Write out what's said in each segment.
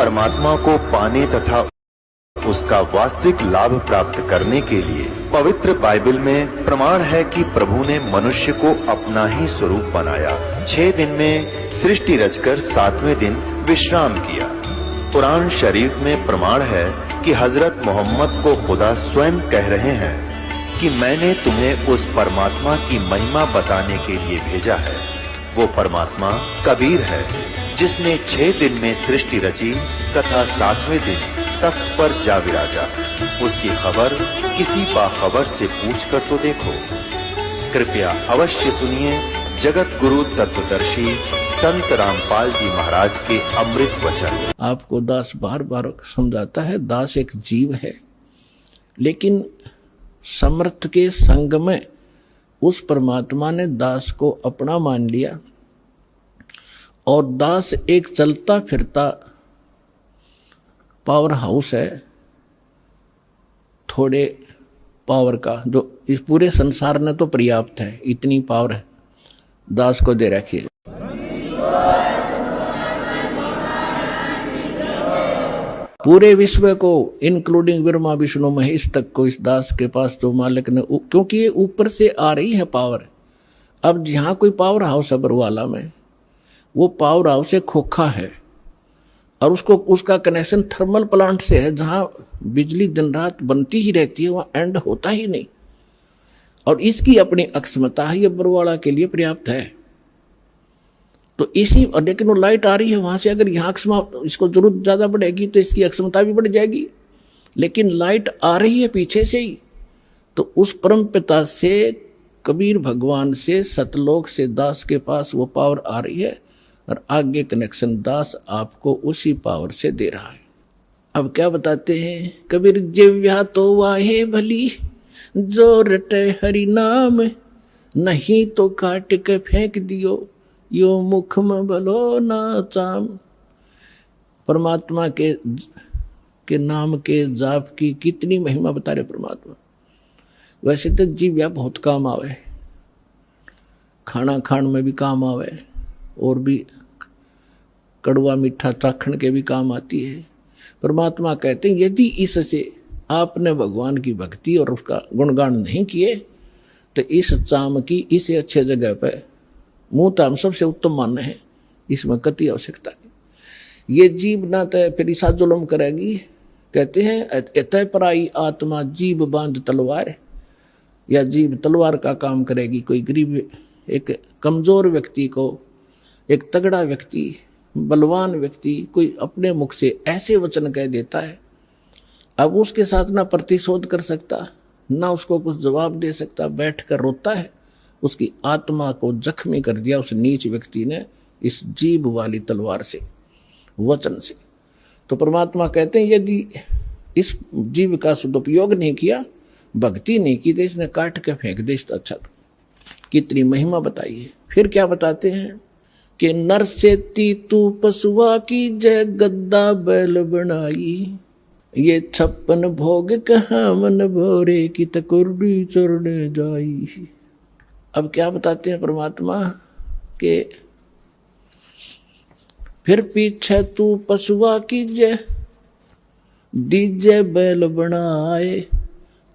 परमात्मा को पाने तथा उसका वास्तविक लाभ प्राप्त करने के लिए पवित्र बाइबल में प्रमाण है कि प्रभु ने मनुष्य को अपना ही स्वरूप बनाया। 6 दिन में सृष्टि रचकर 7वें दिन विश्राम किया। कुरान शरीफ में प्रमाण है कि हजरत मोहम्मद को खुदा स्वयं कह रहे हैं कि मैंने तुम्हें उस परमात्मा की महिमा बताने के लिए भेजा है। वो परमात्मा कबीर है जिसने 6 दिन में सृष्टि रची तथा 7वें दिन तख्त पर जा विराजा। उसकी खबर किसी बाखबर से पूछ कर तो देखो। कृपया अवश्य सुनिए जगत गुरु तत्वदर्शी संत रामपाल जी महाराज के अमृत वचन। आपको दास बार बार समझाता है, दास एक जीव है, लेकिन समर्थ के संग में उस परमात्मा ने दास को अपना मान लिया और दास एक चलता फिरता पावर हाउस है थोड़े पावर का, जो इस पूरे संसार ने तो पर्याप्त है, इतनी पावर है दास को दे रखी है। पूरे विश्व को इंक्लूडिंग ब्रह्मा विष्णु महेश तक को इस दास के पास तो मालिक ने, क्योंकि ये ऊपर से आ रही है पावर। अब जहाँ कोई पावर हाउस है बरवाला में, वो पावर हाउस एक खोखा है और उसका कनेक्शन थर्मल प्लांट से है, जहाँ बिजली दिन रात बनती ही रहती है, वहाँ एंड होता ही नहीं। और इसकी अपनी अक्षमता है, ये बरवाला के लिए पर्याप्त है। तो इसी, लेकिन वो लाइट आ रही है वहाँ से, अगर यहाँ इसको जरूरत ज़्यादा बढ़ेगी तो इसकी अक्षमता भी बढ़ जाएगी, लेकिन लाइट आ रही है पीछे से ही। तो उस परम पिता से, कबीर भगवान से, सतलोक से दास के पास वो पावर आ रही है और आगे कनेक्शन दास आपको उसी पावर से दे रहा है। अब क्या बताते हैं, कबीर जिव्या तो वाहे भली जो रटे हरि नाम, नहीं तो काट के फेंक दियो यो मुख में भलो ना चाम। परमात्मा के नाम के जाप की कितनी महिमा बता रहे परमात्मा। वैसे तो जिव्या बहुत काम आवे, खाना खान में भी काम आवे और भी कड़वा मीठा चाखण के भी काम आती है। परमात्मा कहते हैं यदि इससे आपने भगवान की भक्ति और उसका गुणगान नहीं किए तो इस चाम की इसे अच्छे जगह पे मुंह ताम सबसे उत्तम मानना है, इसमें कति आवश्यकता नहीं। ये जीव ना तय फिर ईसा जुल्म करेगी। कहते हैं एतय पराई आत्मा जीव बांध तलवार, या जीव तलवार का काम करेगी। कोई गरीब, एक कमजोर व्यक्ति को एक तगड़ा व्यक्ति, बलवान व्यक्ति कोई अपने मुख से ऐसे वचन कह देता है, अब उसके साथ ना प्रतिशोध कर सकता, ना उसको कुछ जवाब दे सकता, बैठ कर रोता है। उसकी आत्मा को जख्मी कर दिया उस नीच व्यक्ति ने इस जीभ वाली तलवार से, वचन से। तो परमात्मा कहते हैं यदि इस जीव का सदुपयोग नहीं किया, भक्ति नहीं की, तो इसने काट के फेंक दे तो अच्छा। तो कितनी महिमा बताइए। फिर क्या बताते हैं कि नर से तू पशुआ की जय गद्दा बैल बनाई, ये 56 भोग कहाँ मन भोरे की तकुर्री चढ़ने जाई। अब क्या बताते हैं परमात्मा के फिर पीछे तू पशुआ की जय डीजे बैल बनाए,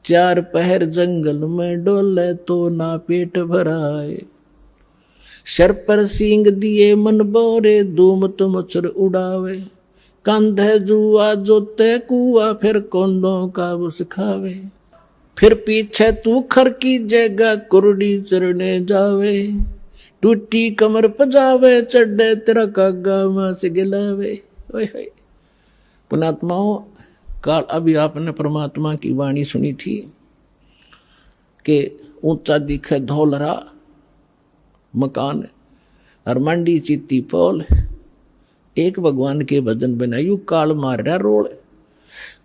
4 पहर जंगल में डोले तो ना पेट भराए, सर पर सींग दिए मन बोरे धूम तो मच्छर उड़ावे, कंधे जुआ जोते कुआ फिर कोंदों का वो सिखावे, फिर पीछे तू खर की जगह कुरडी चरने जावे, टूटी कमर पजावे चढ़े तेरा कागा मां से गिलावे। पुणात्माओं, काल अभी आपने परमात्मा की वाणी सुनी थी कि ऊंचा दिखे धौलरा मकान और मंडी चित्ती पोल, एक भगवान के भजन बनायु काल मार रहा रोल।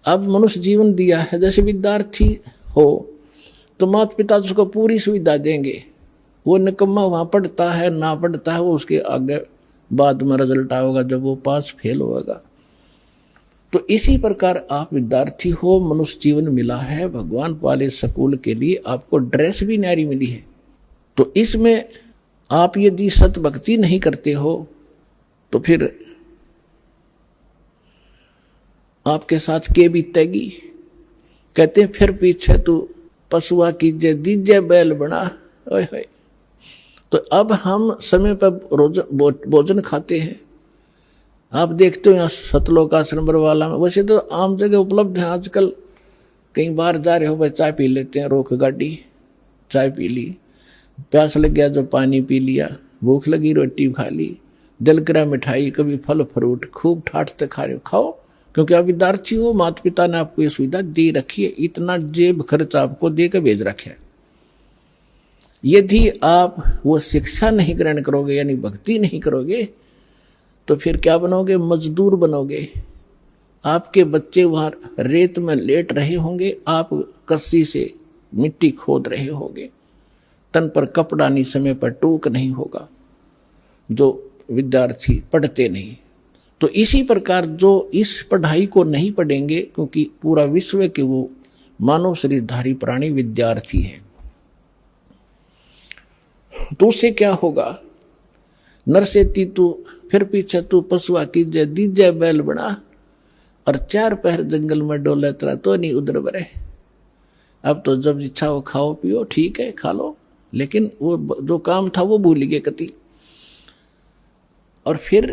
अब मनुष्य जीवन दिया है, जैसे विद्यार्थी हो तो माता पिता उसको पूरी सुविधा देंगे, वो निकम्मा वहाँ पढ़ता है ना पढ़ता है वो उसके आगे बाद में रिजल्ट आएगा जब वो पास फेल होगा। तो इसी प्रकार आप विद्यार्थी हो, मनुष्य जीवन मिला है भगवान वाले स्कूल के लिए, आपको ड्रेस भी न्यारी मिली है। तो इसमें आप यदि सत भक्ति नहीं करते हो तो फिर आपके साथ के बीतेगी। कहते हैं फिर पीछे तू पशुआ कीजे दीजे बैल बना। ओए होए। तो अब हम समय पर भोजन खाते हैं। आप देखते हो यहाँ सतलोक आश्रम बरवाला में, वैसे तो आम जगह उपलब्ध है आजकल। कहीं बाहर जा रहे हो भाई चाय पी लेते हैं, रोक गाड़ी, चाय पी ली, प्यास लग गया जो पानी पी लिया, भूख लगी रोटी खा ली, दिल करा मिठाई, कभी फल फ्रूट, खूब ठाटते खा रहे हो, खाओ, क्योंकि आप विद्यार्थी हो, माता पिता ने आपको ये सुविधा दे रखी है, इतना जेब खर्च आपको दे के भेज रखे है। यदि आप वो शिक्षा नहीं ग्रहण करोगे यानी भक्ति नहीं करोगे तो फिर क्या बनोगे? मजदूर बनोगे। आपके बच्चे वहां रेत में लेट रहे होंगे, आप कस्सी से मिट्टी खोद रहे होंगे, तन पर कपड़ा नहीं, समय पर टूक नहीं होगा, जो विद्यार्थी पढ़ते नहीं। तो इसी प्रकार जो इस पढ़ाई को नहीं पढ़ेंगे, क्योंकि पूरा विश्व के वो मानव शरीरधारी प्राणी विद्यार्थी है, तो उससे क्या होगा? नरसेती तू फिर पीछे तू पशुआ कीजे दीजे बैल बना, और 4 पहर जंगल में डोले तेरा तो नहीं उधर बरे। अब तो जब इच्छा हो खाओ पियो, ठीक है खा लो, लेकिन वो जो काम था वो भूल गए कति। और फिर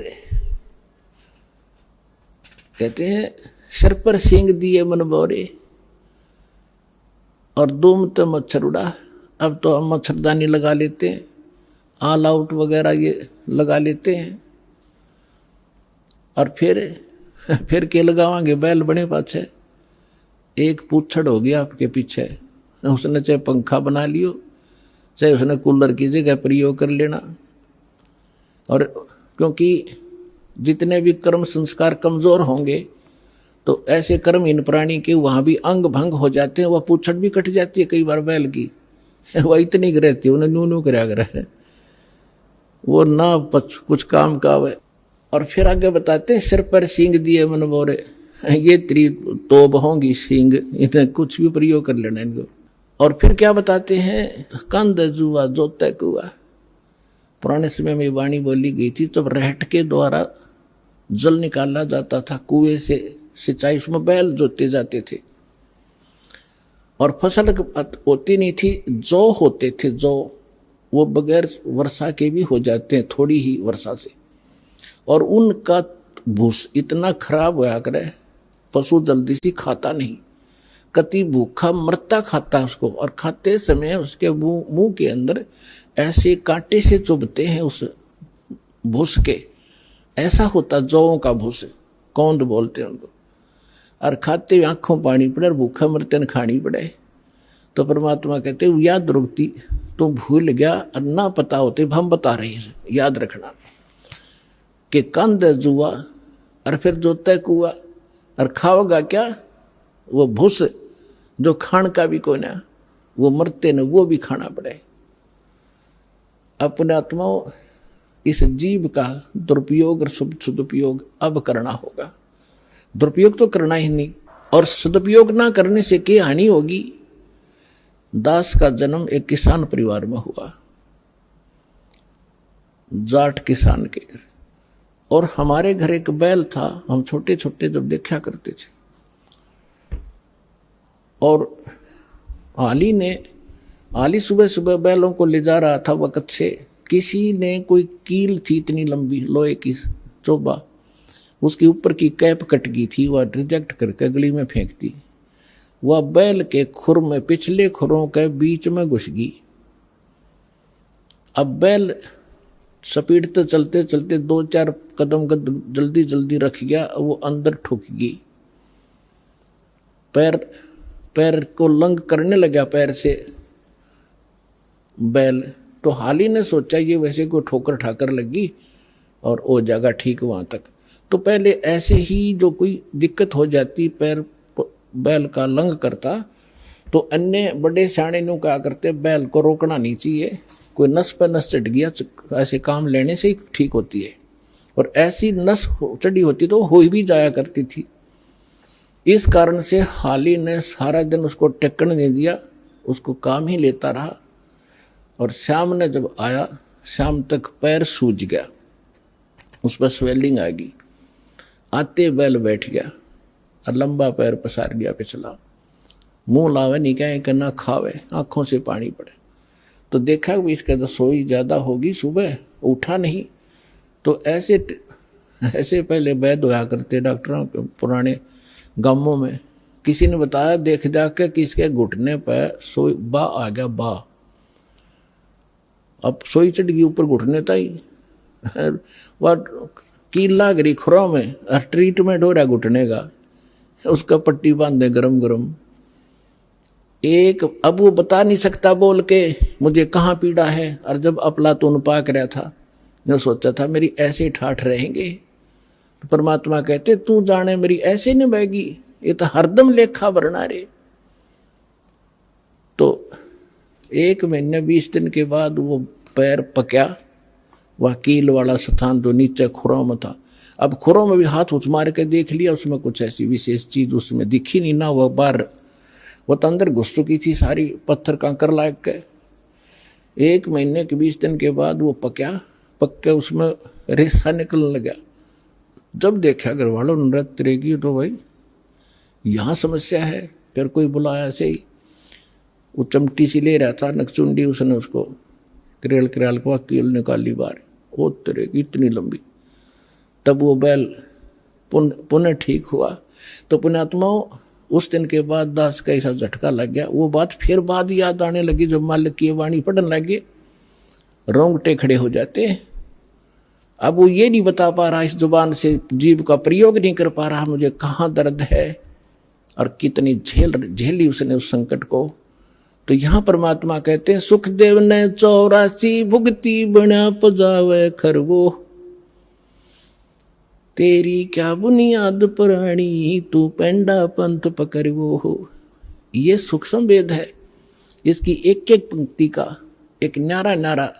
कहते हैं सिर पर सींग दिए मन बोरे और दूम तो मच्छर उड़ा। अब तो हम मच्छरदानी लगा लेते हैं, ऑल आउट वगैरह ये लगा लेते हैं, और फिर के लगावांगे? बैल बने पाछे एक पूछड़ हो गया आपके पीछे, उसने चाहे पंखा बना लियो, चाहे उसने कूलर की जगह प्रयोग कर लेना। और क्योंकि जितने भी कर्म संस्कार कमजोर होंगे तो ऐसे कर्महीन प्राणी के वहां भी अंग भंग हो जाते हैं, वह पूछड़ भी कट जाती है कई बार बैल की, वह इतनी रहती है, उन्हें नू कराया करे, वो ना कुछ काम का है। और फिर आगे बताते हैं सिर पर सींग दिए मन मोरे, ये तेरी तोब होंगी सींग, इन्हें कुछ भी प्रयोग कर लेना इनको। और फिर क्या बताते हैं? कंद जुआ जोते कुआ। पुराने समय में वाणी बोली गई थी, तब रहट के द्वारा जल निकाला जाता था कुएं से, सिंचाई उसमें बैल जोते जाते थे, और फसल होती नहीं थी, जौ होते थे, जौ वो बगैर वर्षा के भी हो जाते हैं, थोड़ी ही वर्षा से। और उनका भूस इतना खराब होया करे, पशु जल्दी से खाता नहीं, कति भूखा मरता खाता उसको, और खाते समय उसके मुंह के अंदर ऐसे कांटे से चुभते हैं उस भूस के, ऐसा होता जौओं का भूस, कौंद बोलते हैं उनको। और खाते हुए आंखों पानी पड़े और भूखा मरते न खानी पड़े। तो परमात्मा कहते याद रुकती, तुम भूल गया और ना पता होते, हम बता रहे हैं, याद रखना कि कंद जुआ और फिर जो तय कुआ, और खाओगा क्या? वो भूस जो खान का भी कोई ना, वो मरते न वो भी खाना पड़े। अपने आत्माओं इस जीव का दुरुपयोग और सदुपयोग अब करना होगा। दुरुपयोग तो करना ही नहीं, और सदुपयोग ना करने से क्या हानि होगी? दास का जन्म एक किसान परिवार में हुआ, जाट किसान के घर, और हमारे घर एक बैल था, हम छोटे छोटे जब देखा करते थे। और आली सुबह सुबह बैलों को ले जा रहा था वक्त से, किसी ने कोई कील थी इतनी लंबी लोहे की चोबा, उसके ऊपर की कैप कट गई थी, वह रिजेक्ट करके गली में फेंक दी। वह बैल के खुर में पिछले खुरों के बीच में घुस गई। अब बैल स्पीड तो चलते चलते 2-4 कदम जल्दी जल्दी रख गया, वो अंदर ठुक गई, पैर को लंग करने लगा पैर से बैल। तो हाली ने सोचा ये वैसे को ठोकर ठाकर लगी और वो जगह ठीक वहां तक। तो पहले ऐसे ही जो कोई दिक्कत हो जाती, पैर बैल का लंग करता, तो अन्य बड़े सियाणे नु क्या करते, बैल को रोकना नहीं चाहिए, कोई नस पर नस चढ़ गया, ऐसे काम लेने से ही ठीक होती है। और ऐसी नस चढ़ी होती तो हो भी जाया करती थी। इस कारण से हाली ने सारा दिन उसको टेकन नहीं दिया, उसको काम ही लेता रहा। और शाम ने जब आया, शाम तक पैर सूज गया, उस पर स्वेलिंग आ गई। आते बैल बैठ गया, और लंबा पैर पसार दिया पिछला, मुंह लावे नहीं कहे कि ना खावे, आंखों से पानी पड़े। तो देखा कि इसका तो सोई ज्यादा होगी, सुबह उठा नहीं। तो ऐसे पहले वैद्य होया करते डॉक्टरों के पुराने गांवों में। किसी ने बताया देख जाकर कि इसके घुटने पर सोई बा आ गया, बा। अब सोई चढ़ गई ऊपर घुटने ताई, वह कील लाग रही खुरों में, ट्रीटमेंट हो रहा घुटने का, उसका पट्टी बांधे गरम गरम। अब वो बता नहीं सकता बोल के मुझे कहाँ पीड़ा है। और जब अफलातून पाक रहा था, जो सोचा था मेरी ऐसे ठाठ रहेंगे, तो परमात्मा कहते तू जाने मेरी ऐसे नहीं बहेगी, ये तो हरदम लेखा भरना रे। तो 1 महीने 20 दिन के बाद वो पैर पक्या, वह कील वाला स्थान जो नीचे खुरों में था। अब खुरों में भी हाथ उठ मार के देख लिया, उसमें कुछ ऐसी विशेष चीज उसमें दिखी नहीं ना। वह बाहर वो तो अंदर घुस चुकी थी सारी, पत्थर कंकर लायक के। 1 महीने के 20 दिन के बाद वो पक के उसमें रेसा निकलने लगा। जब देखा घर वालों ने नृत्य रहेगी तो भाई यहाँ समस्या है। फिर कोई बुलाया ऐसे ही, वो चमटी सी ले रहा था नकचुंडी, उसने उसको करेल को कील निकाली बाहर, वो तरेगी इतनी लंबी। तब वो बैल पुनः ठीक हुआ। तो पुण्यात्माओं उस दिन के बाद दास का ऐसा झटका लग गया। वो बात फिर बाद याद आने लगी, जब मालिक की वाणी पढ़ने लगे, रोंगटे खड़े हो जाते। अब वो ये नहीं बता पा रहा, इस जुबान से जीभ का प्रयोग नहीं कर पा रहा, मुझे कहाँ दर्द है और कितनी झेली उसने उस संकट को। तो यहां परमात्मा कहते हैं सुखदेव ने 84 भुगती बना पजावे खरवो, तेरी क्या बुनियाद पुरानी तू पेंडा पंथ पकड़वो हो। ये सूक्ष्म वेद है, इसकी एक एक पंक्ति का एक न्यारा न्यारा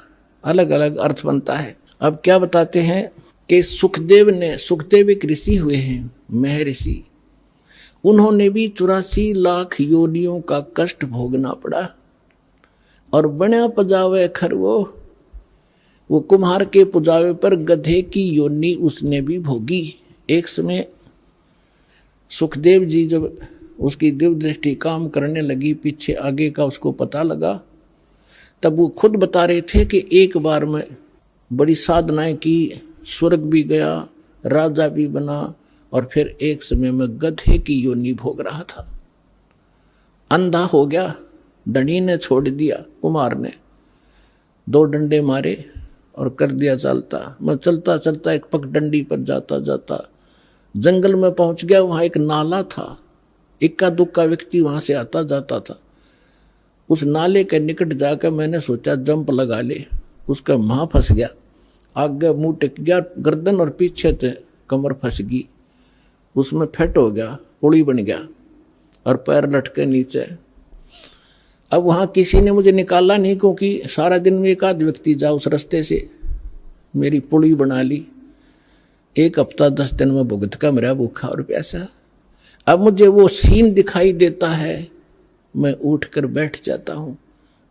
अलग अलग अर्थ बनता है। अब क्या बताते हैं कि सुखदेव एक ऋषि हुए हैं, महर्षि। उन्होंने भी 84 लाख योनियों का कष्ट भोगना पड़ा। और बना पजावे खरवो, वो कुम्हार के पुजावे पर गधे की योनि उसने भी भोगी। एक समय सुखदेव जी जब उसकी दिव्य दृष्टि काम करने लगी, पीछे आगे का उसको पता लगा, तब वो खुद बता रहे थे कि एक बार में बड़ी साधनाएं की, स्वर्ग भी गया, राजा भी बना, और फिर एक समय में गधे की योनि भोग रहा था। अंधा हो गया, डंडी ने छोड़ दिया, कुमार ने 2 डंडे मारे और कर दिया चलता। मैं चलता चलता एक पगडंडी पर जाता जाता जंगल में पहुंच गया। वहां एक नाला था, इक्का दुक्का व्यक्ति वहां से आता जाता था। उस नाले के निकट जाकर मैंने सोचा जंप लगा ले, उसका मुंह फंस गया, आगे मुंह टिक गया, गर्दन और पीछे से कमर फंस गई, उसमें फेट हो गया, पुड़ी बन गया और पैर लटके नीचे। अब वहां किसी ने मुझे निकाला नहीं, क्योंकि सारा दिन में एक आध व्यक्ति जा उस रास्ते से, मेरी पुड़ी बना ली। 1 हफ्ता 10 दिन में भुगत का मेरा भूखा और प्यासा। अब मुझे वो सीन दिखाई देता है, मैं उठकर बैठ जाता हूं,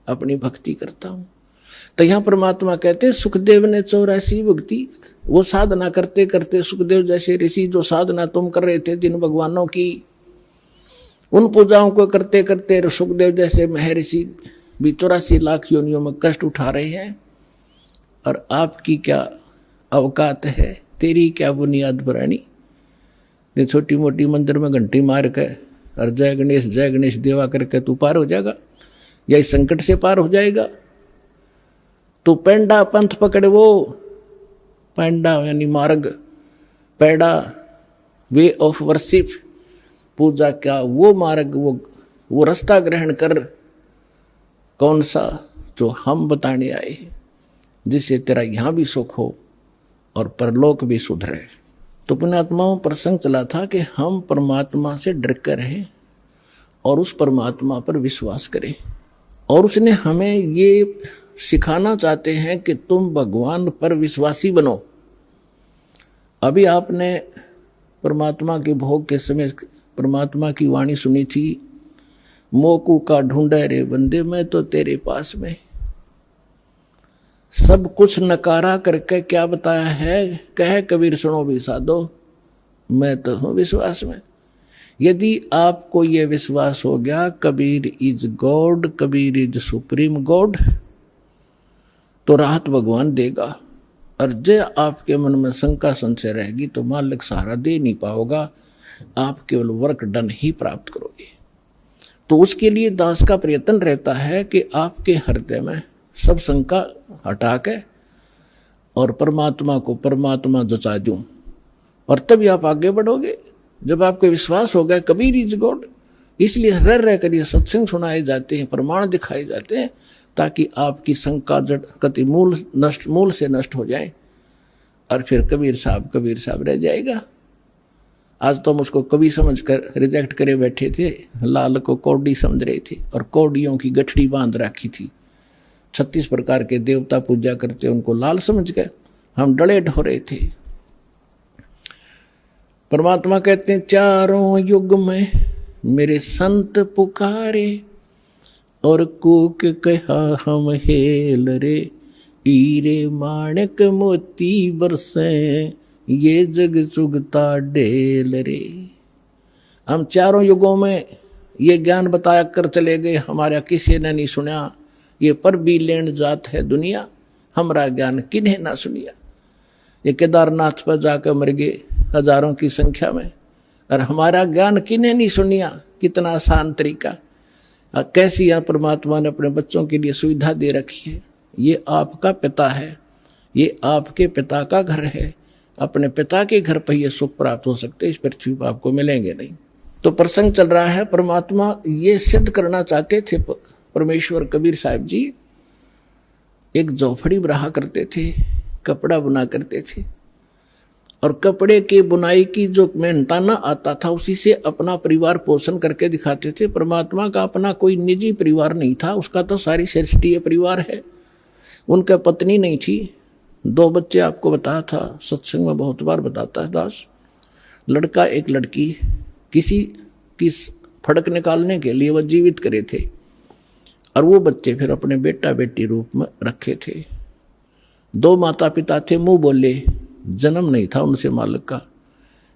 अपनी भक्ति करता हूं। तो यहां परमात्मा कहते हैं सुखदेव ने 84 भक्ति, वो साधना करते करते सुखदेव जैसे ऋषि जो साधना तुम कर रहे थे जिन भगवानों की, उन पूजाओं को करते करते सुखदेव जैसे महर्षि भी 84 लाख योनियों में कष्ट उठा रहे हैं। और आपकी क्या अवकात है, तेरी क्या बुनियाद पुरानी। ये छोटी मोटी मंदिर में घंटी मार के और जय गणेश देवा करके तू पार हो जाएगा, या इस संकट से पार हो जाएगा। तो पेंडा पंथ पकड़े, वो पेंडा यानी मार्ग, पैडा वे ऑफ वर्शिप, पूजा का वो मार्ग, वो रास्ता ग्रहण कर। कौन सा? जो हम बताने आए, जिससे तेरा यहां भी सुख हो और परलोक भी सुधरे। तो पुण्यात्माओं प्रसंग चला था कि हम परमात्मा से डर कर रहें और उस परमात्मा पर विश्वास करें। और उसने हमें ये सिखाना चाहते हैं कि तुम भगवान पर विश्वासी बनो। अभी आपने परमात्मा के भोग के समय परमात्मा की वाणी सुनी थी, मोकू का ढूंढे रे बंदे मैं तो तेरे पास में। सब कुछ नकारा करके क्या बताया है, कहे कबीर सुनो भी साधो, मैं तो हूं विश्वास में। यदि आपको यह विश्वास हो गया Kabir is God, Kabir is supreme God, तो राहत भगवान देगा। और जो आपके मन में शंका संशय रहेगी तो मालिक सहारा दे नहीं पाओगा, आप केवल वर्क डन ही प्राप्त करोगे। तो उसके लिए दास का प्रयत्न रहता है कि आपके हृदय में सब शंका हटा के और परमात्मा को परमात्मा जचा दूं, और तभी आप आगे बढ़ोगे। जब आपको विश्वास होगा कबीर इज गॉड, इसलिए रह कर ये सत्संग सुनाए जाते हैं, प्रमाण दिखाए जाते हैं, ताकि आपकी शंका जड़ कति मूल से नष्ट हो जाए, और फिर कबीर साहब रह जाएगा। आज तो हम उसको कवि समझ कर रिजेक्ट करे बैठे थे, लाल को कौड़ी समझ रहे थे और कौड़ियों की गठड़ी बांध रखी थी। 36 प्रकार के देवता पूजा करते, उनको लाल समझ गए, हम डलेट हो रहे थे। परमात्मा कहते हैं चारों युग में मेरे संत पुकारे, और कूक कहा हम हेल रे, हीरे माणक मोती बरसे, ये जग सुगता ढेल रे। हम चारों युगों में ये ज्ञान बताया कर चले गए, हमारा किसी ने नहीं सुना, ये पर भी लेन जात है दुनिया, हमारा ज्ञान किन्हें ना सुनिया। ये केदारनाथ पर जाकर मर गए हजारों की संख्या में, और हमारा ज्ञान किन्हें नहीं सुनिया। कितना आसान तरीका, कैसी यहाँ परमात्मा ने अपने बच्चों के लिए सुविधा दे रखी है। ये आपका पिता है, ये आपके पिता का घर है, अपने पिता के घर पर ये सुख प्राप्त हो सकते, इस पृथ्वी पर आपको मिलेंगे नहीं। तो प्रसंग चल रहा है, परमात्मा ये सिद्ध करना चाहते थे। परमेश्वर कबीर साहब जी एक झोपड़ी रहा करते थे, कपड़ा बुना करते थे, और कपड़े के बुनाई की जो मेहनताना आता था उसी से अपना परिवार पोषण करके दिखाते थे। परमात्मा का अपना कोई निजी परिवार नहीं था, उसका तो सारी सृष्टि परिवार है। उनका पत्नी नहीं थी, 2 बच्चे आपको बताया था, सत्संग में बहुत बार बताता है दास। लड़का एक लड़की, किसी की फड़क निकालने के लिए वह जीवित करे थे, और वो बच्चे फिर अपने बेटा बेटी रूप में रखे थे। 2 माता पिता थे, मुंह बोले, जन्म नहीं था उनसे मालिक का,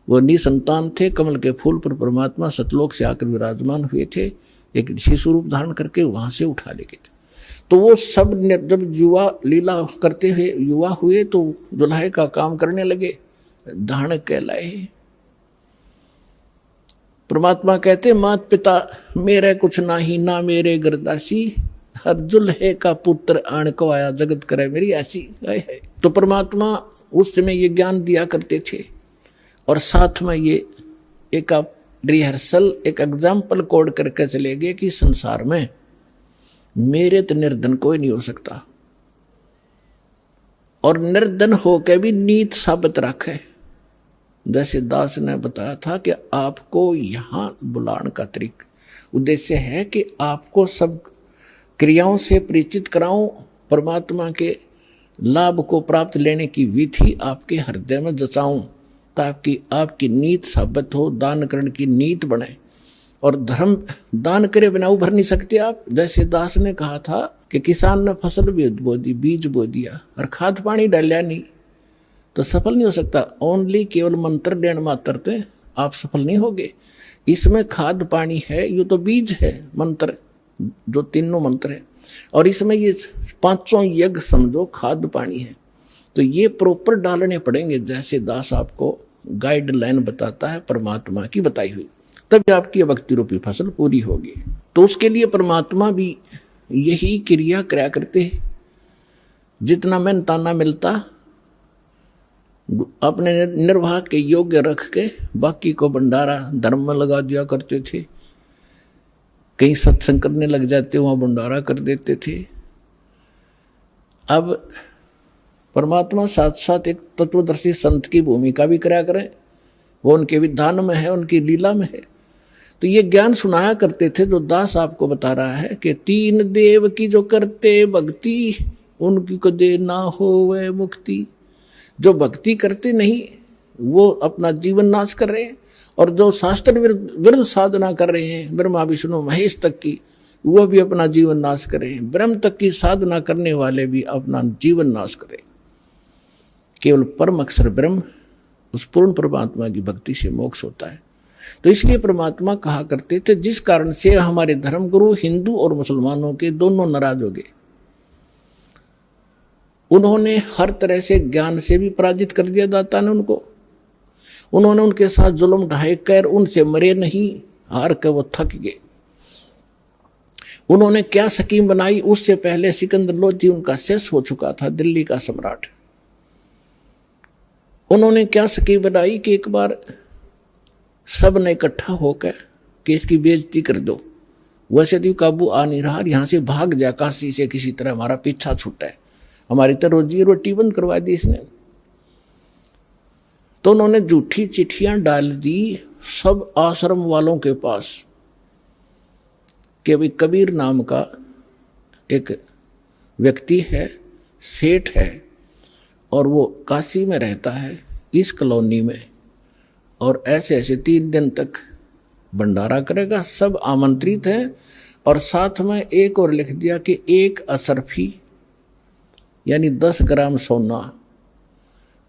वो निसंतान थे। कमल के फूल पर परमात्मा सतलोक से आकर विराजमान हुए थे, एक शिशु रूप धारण करके वहां से उठा ले गए थे। तो वो सब जब युवा लीला करते हुए युवा हुए तो दुल्हे का काम करने लगे, धारण कहलाए। परमात्मा कहते मात पिता मेरे कुछ नाही, ना मेरे गरदासी, हर दुल्हे का पुत्र आण को आया, जगत करे मेरी ऐसी। तो परमात्मा उस समय ये ज्ञान दिया करते थे, और साथ में ये एक रिहर्सल, एक एग्जाम्पल कोड करके चले गए कि संसार में मेरे तो निर्धन कोई नहीं हो सकता, और निर्धन होकर भी नीत साबित रखे। जैसे दास ने बताया था कि आपको यहां बुलाने का तरीका उद्देश्य है कि आपको सब क्रियाओं से परिचित कराऊं, परमात्मा के लाभ को प्राप्त लेने की विधि आपके हृदय में जचाऊं, ताकि आपकी नीत साबित हो, दान करने की नीत बने। और धर्म दान करे बिना उभर नहीं सकते आप। जैसे दास ने कहा था कि किसान ने फसल भी बो दी, बीज बो दिया और खाद पानी डालिया नहीं, तो सफल नहीं हो सकता। ओनली केवल मंत्र देण मात्र से आप सफल नहीं होगे। इसमें खाद पानी है, ये तो बीज है, मंत्र जो तीनों मंत्र है, और इसमें ये 5 यज्ञ समझो खाद पानी है। तो ये प्रॉपर डालने पड़ेंगे, जैसे दास आपको गाइडलाइन बताता है परमात्मा की बताई हुई, तब आपकी भक्ति रूपी फसल पूरी होगी। तो उसके लिए परमात्मा भी यही क्रिया कराया करते हैं। जितना मेहनताना मिलता अपने निर्वाह के योग्य रख के बाकी को भंडारा धर्म में लगा दिया करते थे। कहीं सत्संग करने लग जाते, वहां भंडारा कर देते थे। अब परमात्मा साथ साथ एक तत्वदर्शी संत की भूमिका भी कराया करें, वो उनके विधान में है, उनकी लीला में है। तो ये ज्ञान सुनाया करते थे। जो दास आपको बता रहा है कि 3 देव की जो करते भक्ति, उनकी को दे ना हो वह मुक्ति। जो भक्ति करते नहीं वो अपना जीवन नाश कर रहे हैं, और जो शास्त्र विरुद्ध साधना कर रहे हैं ब्रह्मा विष्णु महेश तक की, वो भी अपना जीवन नाश कर रहे हैं। ब्रह्म तक की साधना करने वाले भी अपना जीवन नाश करें। केवल परम अक्षर ब्रह्म, उस पूर्ण परमात्मा की भक्ति से मोक्ष होता है। तो इसलिए परमात्मा कहा करते थे, जिस कारण से हमारे धर्मगुरु हिंदू और मुसलमानों के दोनों नाराज हो गए। उन्होंने हर तरह से ज्ञान से भी पराजित कर दिया दाता ने उनको। उन्होंने उनके साथ जुल्म ढाई कर उनसे मरे नहीं, हार कर वो थक गए। उन्होंने क्या स्कीम बनाई, उससे पहले सिकंदर लोधी उनका शेष हो चुका था, दिल्ली का सम्राट। उन्होंने क्या स्कीम बनाई कि एक बार सब ने इकट्ठा होकर कि इसकी बेइज्जती कर दो, वैसे तो काबू आ नहीं रहा, यहां से भाग जा काशी से, किसी तरह हमारा पीछा छूटा है, हमारी तो रोजी रोटी बंद करवा दी इसने। तो उन्होंने झूठी चिट्ठियां डाल दी सब आश्रम वालों के पास कि अभी कबीर नाम का एक व्यक्ति है, सेठ है, और वो काशी में रहता है इस कॉलोनी में, और ऐसे ऐसे 3 दिन तक भंडारा करेगा, सब आमंत्रित हैं। और साथ में एक और लिख दिया कि 1 असरफी यानी 10 ग्राम सोना,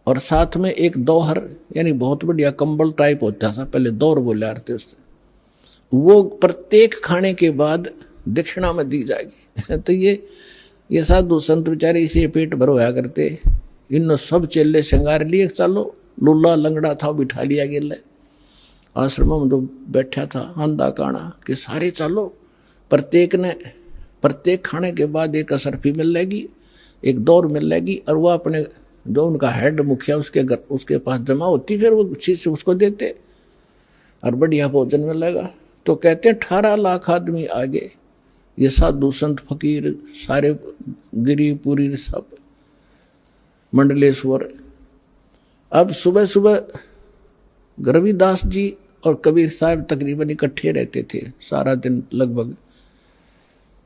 और साथ में 1 दोहर यानी बहुत बढ़िया कंबल टाइप होता था पहले, दौर बोला थे उससे, वो प्रत्येक खाने के बाद दक्षिणा में दी जाएगी। तो ये साधु संत बेचारे इसे पेट भर होया करते। इन सब चेले श्रृंगार लिए, चलो लूला लंगड़ा था बिठा लिया गया आश्रम में, जो बैठा था अंधा काना कि सारे चलो, प्रत्येक खाने के बाद 1 असरफी मिल जाएगी, 1 दौर मिल जाएगी, और वो अपने जो उनका हेड मुखिया उसके पास जमा होती, फिर वो चीज से उसको देते और बढ़िया भोजन मिलेगा। तो कहते हैं 18 लाख आदमी आगे, ये साधु संत फकीर सारे गिरी पूरी सब मंडलेश्वर। अब सुबह सुबह रविदास जी और कबीर साहब तकरीबन इकट्ठे रहते थे सारा दिन लगभग।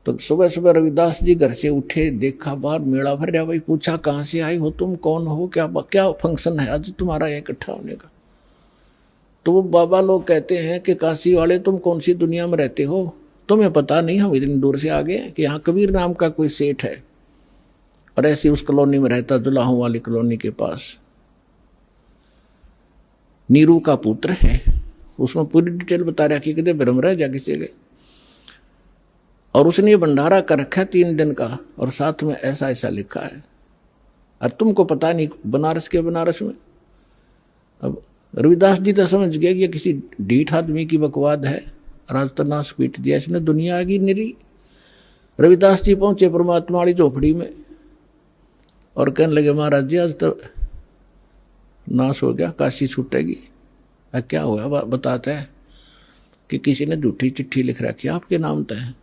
तो सुबह सुबह रविदास जी घर से उठे, देखा बाहर मेला भर रहा, भाई पूछा कहाँ से आई हो तुम, कौन हो, क्या फंक्शन है आज तुम्हारा इकट्ठा होने का। तो वो बाबा लोग कहते हैं कि काशी वाले तुम कौन सी दुनिया में रहते हो, तुम्हें पता नहीं हम इतनी दूर से आ गए कि यहाँ कबीर नाम का कोई सेठ है, और ऐसी उस कॉलोनी में रहता, जुलाहों वाली कॉलोनी के पास। नीरू का पुत्र है, उसमें पूरी डिटेल बता रहा कि कितने ब्रह्म रह जा किसी गए, और उसने ये भंडारा कर रखा 3 दिन का, और साथ में ऐसा ऐसा लिखा है, और तुमको पता नहीं बनारस के बनारस में। अब रविदास जी तो समझ गए कि ये किसी ढीठ आदमी की बकवाद है, और आज तो नाश पीट दिया इसने, दुनिया आ गई निरी। रविदास जी पहुंचे परमात्मा वाली झोपड़ी में और कहने लगे महाराज जी आज तो नाश हो गया, काशी छूटेगी। क्या हुआ बताते हैं कि किसी ने झूठी चिट्ठी लिख रखी आपके नाम तय है,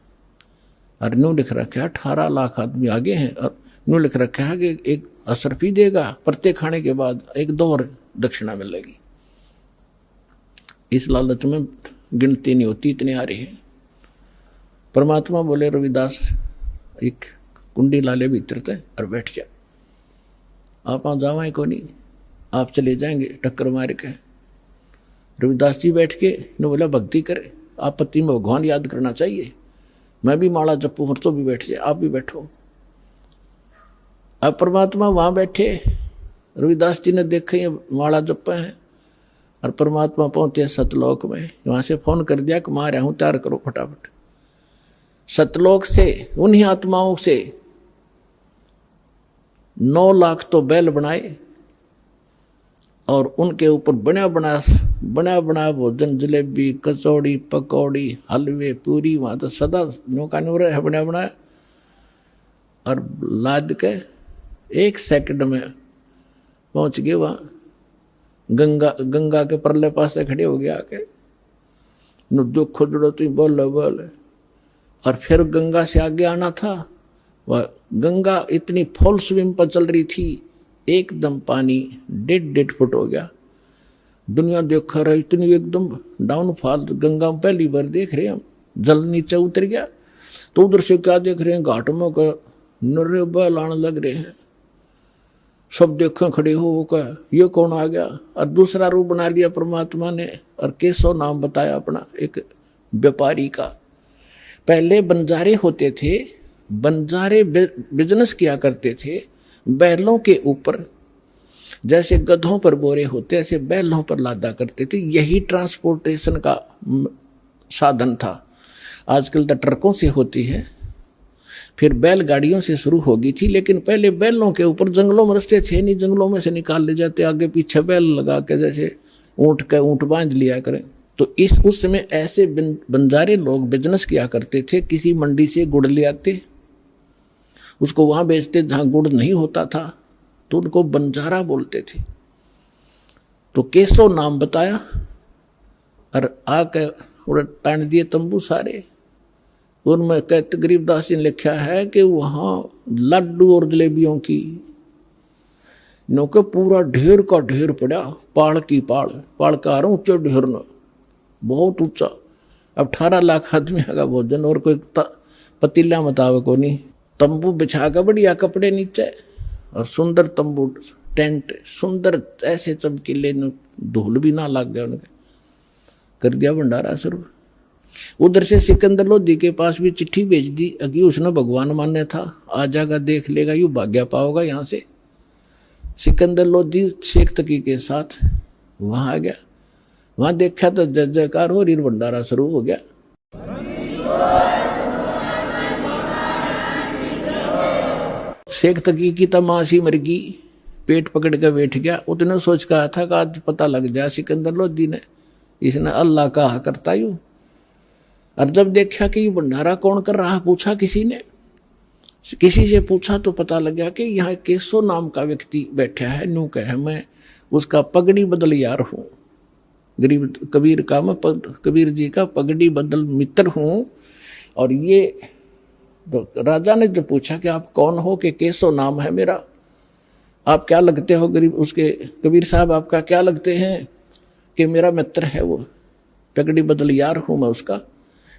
और न्यू लिख रखा है 18 लाख आदमी आगे हैं, और न्यू लिख रखा है कि 1 असरफी देगा, प्रत्येक खाने के बाद 1 दौर दक्षिणा मिलेगी। इस लालच में गिनती नहीं होती, इतने आ रही है। परमात्मा बोले रविदास एक कुंडी लाले भीतर थे और बैठ जा, आप वहां जावाएं को नहीं, आप चले जाएंगे टक्कर मार के। रविदास जी बैठ के ने बोला भक्ति करे, आपत्ति में भगवान याद करना चाहिए, मैं भी माला जपू, तो भी बैठ जाए, आप भी बैठो। अब परमात्मा वहां बैठे, रविदास जी ने देखे ये माला जप हैं, और परमात्मा पहुंचे सतलोक में। वहां से फोन कर दिया कि मां रहा हूं, तैयार करो फटाफट। सतलोक से उन्हीं आत्माओं से 9 लाख तो बैल बनाए, और उनके ऊपर बना बना भोजन, जलेबी, कचौड़ी, पकौड़ी, हलवे, पूरी, वहां तो सदा नौका नूर है बना बनाया, और लाद के 1 सेकंड में पहुंच गए वहां। गंगा के परले पास से खड़े हो गया आके, दुख खुदड़ो तुम बोल, और फिर गंगा से आगे आना था। वह गंगा इतनी फुल स्विम पर चल रही थी, एकदम पानी 1.5 फुट हो गया। दुनिया देख रहा इतनी एकदम डाउनफॉल, गंगा में पहली बार देख रहे हम, जल नीचे उतर गया। तो उधर से क्या देख रहे हैं, घाट में का नर्रे बैल आने लग रहे हैं, सब देखें खड़े होकर ये कौन आ गया। और दूसरा रूप बना लिया परमात्मा ने, और केशव नाम बताया अपना एक व्यापारी का। पहले बंजारे होते थे, बंजारे बिजनेस किया करते थे बैलों के ऊपर, जैसे गधों पर बोरे होते ऐसे बैलों पर लादा करते थे। यही ट्रांसपोर्टेशन का साधन था। आजकल तो ट्रकों से होती है, फिर बैलगाड़ियों से शुरू होगी थी, लेकिन पहले बैलों के ऊपर जंगलों में रास्ते थे नहीं, जंगलों में से निकाल ले जाते, आगे पीछे बैल लगा के जैसे ऊँट बांध लिया करें। तो उस समय ऐसे बंजारे लोग बिजनेस किया करते थे। किसी मंडी से गुड़ ले आते, उसको वहां बेचते जहां गुड़ नहीं होता था, तो उनको बंजारा बोलते थे। तो केशव नाम बताया और आकर तान दिए तंबू सारे। उनमें कहते गरीबदास जी ने लिखा है कि वहां लड्डू और जलेबियों की नौके पूरा ढेर का ढेर पड़ा, पाड़ की पाड़ का ऊंचे ढेर न, बहुत ऊंचा। अब 18 लाख आदमी का भोजन, और कोई पतीला मुताबिक को नहीं। तंबू बिछा कर बढ़िया कपड़े नीचे, और सुंदर तंबू टेंट सुंदर ऐसे चमकीले, धूल भी ना लग गया उनके। कर दिया भंडारा शुरू। उधर से सिकंदर लोधी के पास भी चिट्ठी भेज दी, अगी उसने भगवान मान्य था, आ जाएगा देख लेगा, यू भाग्य पाओगा यहाँ से। सिकंदर लोधी शेख तकी के साथ वहां आ गया। वहां देखा तो जय जयकार हो रही, भंडारा शुरू हो गया। शेख तकी की तमाशी मर गई, पेट पकड़ के बैठ गया। उतने सोच कहा था कि आज पता लग जाए सिकंदर लोधी ने, इसने अल्लाह कहा करता यूं। और जब देखा कि ये भंडारा कौन कर रहा, पूछा किसी से पूछा तो पता लग गया कि यहाँ केशव नाम का व्यक्ति बैठा है। न्यू कहे मैं उसका पगड़ी बदल यार हूं, गरीब कबीर का मैं कबीर जी का पगड़ी बदल मित्र हूं। और ये राजा ने जो पूछा कि आप कौन हो, कि केशव नाम है मेरा, आप क्या लगते हो गरीब, उसके कबीर साहब आपका क्या लगते हैं, कि मेरा मित्र है वो, पगड़ी बदल यार हूं मैं उसका।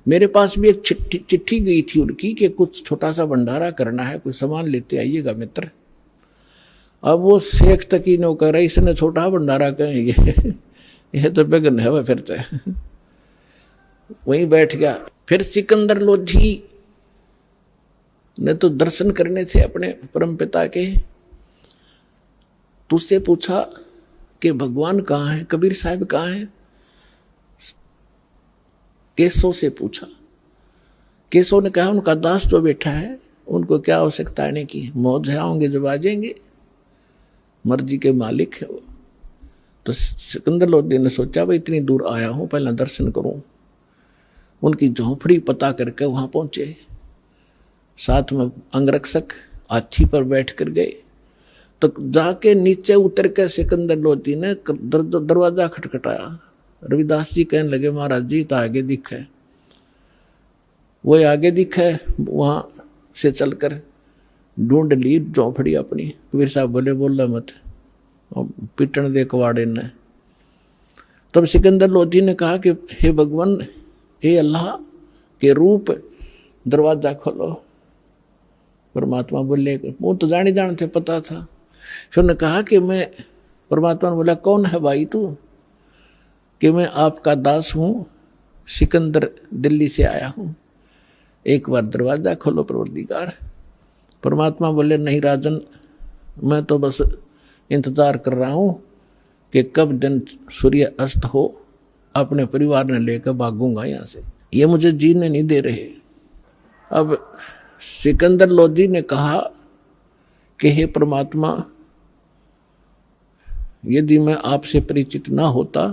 मेरे पास भी एक चिट्ठी गई थी उनकी कि कुछ छोटा सा भंडारा करना है, कुछ सामान लेते आइएगा मित्र। अब वो शेख तकी नो कह रहा, इसने छोटा भंडारा कहें, ये तो बेगन है वह। फिर तो वहीं बैठ गया। फिर सिकंदर लोधी ने तो दर्शन करने थे अपने परमपिता के, तो उससे पूछा कि भगवान कहाँ है, कबीर साहब कहाँ है। केशव से पूछा। केशव ने कहा उनका दास जो बैठा है, उनको क्या आवश्यकता आने की, मौज है, आएंगे जब आ जाएंगे, मर्जी के मालिक है वो। तो सिकंदर लोधी ने सोचा भाई इतनी दूर आया हूं, पहले दर्शन करूं। उनकी झोंपड़ी पता करके वहां पहुंचे। साथ में अंगरक्षक हाथी पर बैठ कर गए। तो जाके नीचे उतर के सिकंदर लोधी ने दरवाजा खटखटाया। रविदास जी कहने लगे महाराज जी तो आगे दिखे। वो आगे दिखे, वहां से चलकर ढूंढ ली झोंपड़ी अपनी। कबीर साहब बोले बोला मत, पिटन दे कवाड़े ने। तब सिकंदर लोधी ने कहा कि हे भगवान, हे अल्लाह के रूप, दरवाजा खोलो। परमात्मा बोले, वो तो जानते पता था। फिर ने कहा कि मैं, परमात्मा ने बोला कौन है भाई तू, कि मैं आपका दास हूं, सिकंदर दिल्ली से आया हूं, एक बार दरवाजा खोलो परवरदिगार। परमात्मा बोले नहीं राजन, मैं तो बस इंतजार कर रहा हूं कि कब दिन सूर्य अस्त हो, अपने परिवार ने लेकर भागूंगा यहां से, ये मुझे जीने नहीं दे रहे। अब सिकंदर लोधी ने कहा कि हे परमात्मा, यदि मैं आपसे परिचित ना होता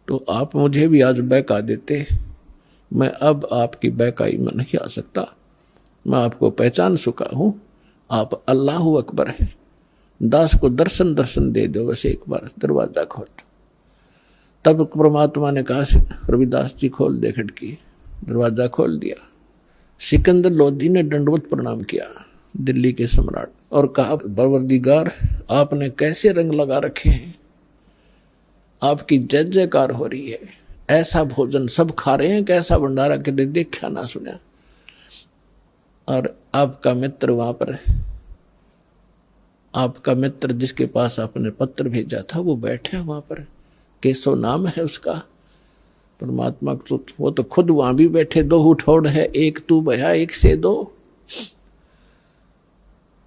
तो आप मुझे भी आज बहका देते। मैं अब आपकी बहकाई में नहीं आ सकता। मैं आपको पहचान चुका हूं, आप अल्लाह अकबर हैं। दास को दर्शन दे दो, बस एक बार दरवाजा खोल। तब परमात्मा ने कहा रविदास जी खोल दे खिड़की। दरवाजा खोल दिया। सिकंदर लोधी ने दंडवत प्रणाम किया दिल्ली के सम्राट, और कहा परवरदिगार आपने कैसे रंग लगा रखे हैं, आपकी जय जयकार हो रही है। ऐसा भोजन सब खा रहे हैं, कैसा भंडारा के देखा ना सुना। और आपका मित्र वहां पर, आपका मित्र जिसके पास आपने पत्र भेजा था वो बैठे वहां पर, केशव नाम है उसका। परमात्मा तो वो तो खुद वहां भी बैठे। दो उठौड़ है, एक तू भया एक से दो।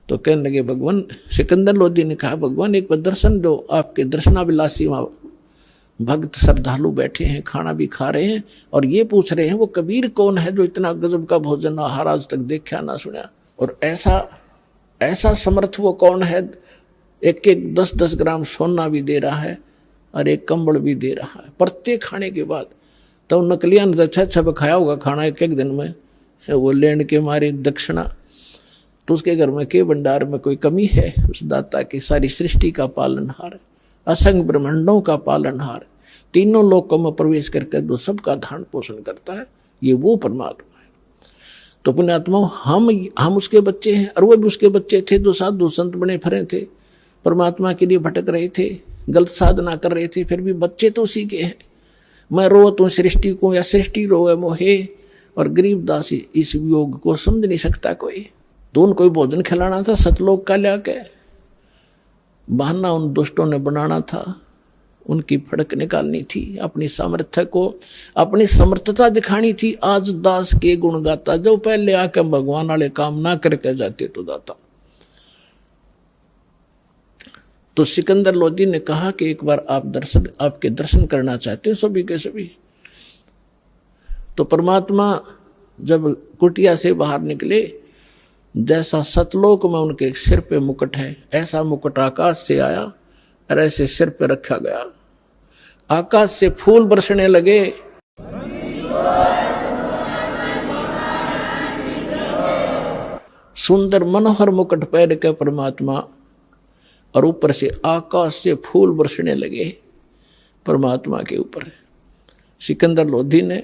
तो कहने लगे भगवान, सिकंदर लोधी ने कहा भगवान एक बार दर्शन दो, आपके दर्शनाभिलाषी भक्त श्रद्धालु बैठे हैं, खाना भी खा रहे हैं और ये पूछ रहे हैं वो कबीर कौन है जो इतना गजब का भोजन आहार आज तक देखा ना सुना, और ऐसा समर्थ वो कौन है, एक 10-10 ग्राम सोना भी दे रहा है और एक कंबल भी दे रहा है प्रत्येक खाने के बाद। तो नकलिया ने अच्छा खाया होगा खाना एक दिन में, वो लेने के मारे दक्षिणा। तो उसके घर में के भंडार में कोई कमी है? उस दाता की सारी सृष्टि का पालनहार, असंग ब्रह्मांडों का पालनहार, तीनों लोकों में प्रवेश करके जो सबका धारण पोषण करता है, ये वो परमात्मा है। तो पुण्यात्मा हम उसके बच्चे हैं और वो भी उसके बच्चे थे जो साधु संत बने फिरे थे, परमात्मा के लिए भटक रहे थे, गलत साधना कर रहे थे, फिर भी बच्चे तो उसी के हैं। मैं रोवत हूँ सृष्टि को या सृष्टि रोए मोहे, और गरीब दास इस योग को समझ नहीं सकता कोई। तो उनको कोई भोजन खिलाना था सतलोक का लिया के, बहाना उन दुष्टों ने बनाना था, उनकी फड़क निकालनी थी, अपनी सामर्थ्य को, अपनी समर्थता दिखानी थी। आज दास के गुण गाता, जो पहले आकर भगवान वाले काम ना करके जाते तो दाता। तो सिकंदर लोधी ने कहा कि एक बार आपके दर्शन करना चाहते हैं सभी के सभी। तो परमात्मा जब कुटिया से बाहर निकले, जैसा सतलोक में उनके सिर पे मुकुट है, ऐसा मुकुट आकाश से आया और ऐसे सिर पे रखा गया। आकाश से फूल बरसने लगे। सुंदर मनोहर मुकुट पहन के परमात्मा, और ऊपर से आकाश से फूल बरसने लगे परमात्मा के ऊपर। सिकंदर लोधी ने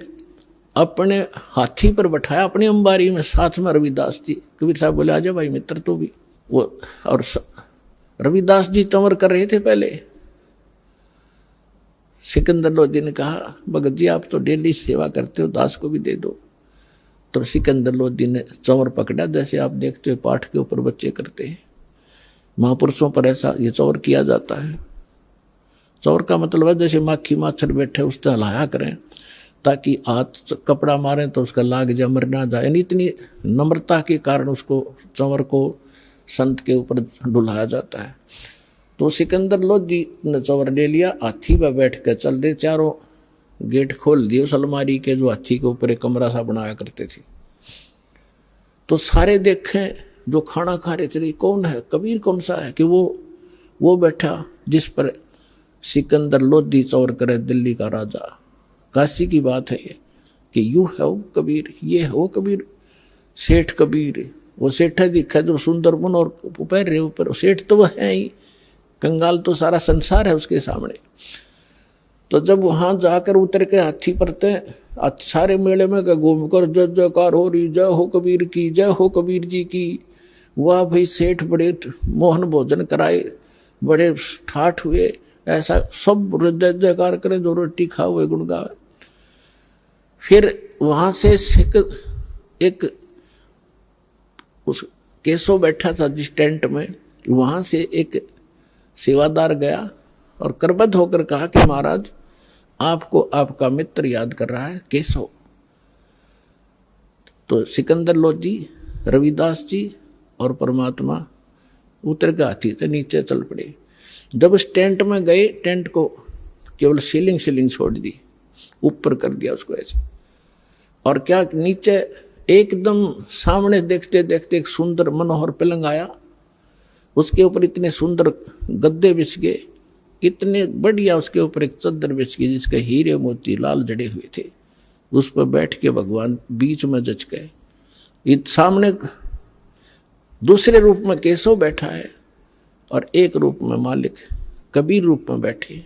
अपने हाथी पर बैठाया, अपनी अंबारी में, साथ में रविदास जी। कबीर साहब बोले आजा भाई मित्र तो भी। वो और रविदास जी चंवर कर रहे थे पहले। सिकंदर लोधी ने कहा भगत जी आप तो डेली सेवा करते हो, दास को भी दे दो। तो सिकंदर लोधी ने चंवर पकड़ा, जैसे आप देखते हो पाठ के ऊपर बच्चे करते हैं, महापुरुषों पर ऐसा ये चंवर किया जाता है। चंवर का मतलब है जैसे माखी माछर बैठे उससे हलाया करें, ताकि हाथ कपड़ा मारें तो उसका लाग जाए, मर ना जाए। यानी इतनी नम्रता के कारण उसको चंवर को संत के ऊपर डुलाया जाता है। तो सिकंदर लोधी ने चंवर ले लिया, हाथी पर बैठ कर चल रहे, चारों गेट खोल दिए उस अलमारी के जो हाथी के ऊपर एक कमरा सा बनाया करते थे। तो सारे देखें जो खाना खा रहे थे, कौन है कबीर कौन सा है कि वो बैठा जिस पर सिकंदर लोधी चंवर करे, दिल्ली का राजा। काशी की बात है ये कि यू है वो कबीर, ये है वो कबीर, सेठ कबीर। वो सेठा दिखा जो सुंदर मन और पैर रहे ऊपर, सेठ तो वह है ही, कंगाल तो सारा संसार है उसके सामने। तो जब वहां जाकर उतर के हाथी पर थे, सारे मेले में घूमकर जय जयकार हो रही, जय हो कबीर की, जय हो कबीर जी की। वाह भाई सेठ बड़े मोहन भोजन कराए, बड़े ठाठ हुए, ऐसा सब जय जयकार करे, जो रोटी खा हुए गुण गावे। फिर वहां से एक उस केशव बैठा था जिस टेंट में, वहां से एक सेवादार गया और करबद्ध होकर कहा कि महाराज आपको आपका मित्र याद कर रहा है केशव। तो सिकंदर लोधी, रविदास जी और परमात्मा उतर के हाथी से नीचे चल पड़े। जब उस टेंट में गए, टेंट को केवल सीलिंग छोड़ दी, ऊपर कर दिया उसको ऐसे। और क्या नीचे एकदम सामने देखते देखते एक सुंदर मनोहर पलंग आया, उसके ऊपर इतने सुंदर गद्दे बिछ गए, इतने बढ़िया उसके ऊपर एक चद्दर बिछ गई जिसके हीरे मोती लाल जड़े हुए थे। उस पर बैठ के भगवान बीच में जच गए। सामने दूसरे रूप में केशव बैठा है और एक रूप में मालिक कबीर रूप में बैठे।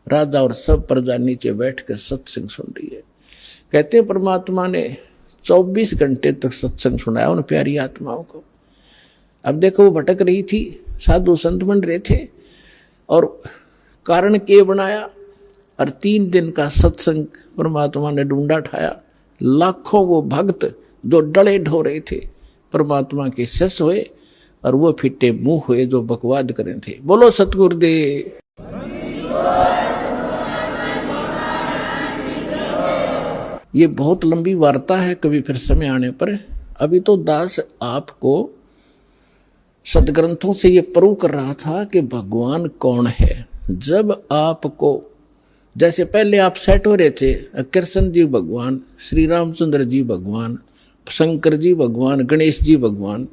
राजा और सब प्रजा नीचे बैठकर सत्संग सुन रही है। कहते हैं परमात्मा ने 24 घंटे तक सत्संग सुनाया उन प्यारी आत्माओं को। अब देखो वो भटक रही थी, साधु संत बन रहे थे, और कारण के बनाया, और 3 दिन का सत्संग परमात्मा ने ढूंढा ठाया। लाखों वो भक्त जो डले ढो रहे थे परमात्मा के शिष्य हुए, और वो फिटे मुंह हुए जो बकवाद करे थे। बोलो सतगुरुदेव। ये बहुत लंबी वार्ता है, कभी फिर समय आने पर। अभी तो दास आपको सदग्रंथों से ये प्रूव कर रहा था कि भगवान कौन है। जब आपको, जैसे पहले आप सेट हो रहे थे, कृष्ण जी भगवान, श्री रामचंद्र जी भगवान, शंकर जी भगवान, गणेश जी भगवान,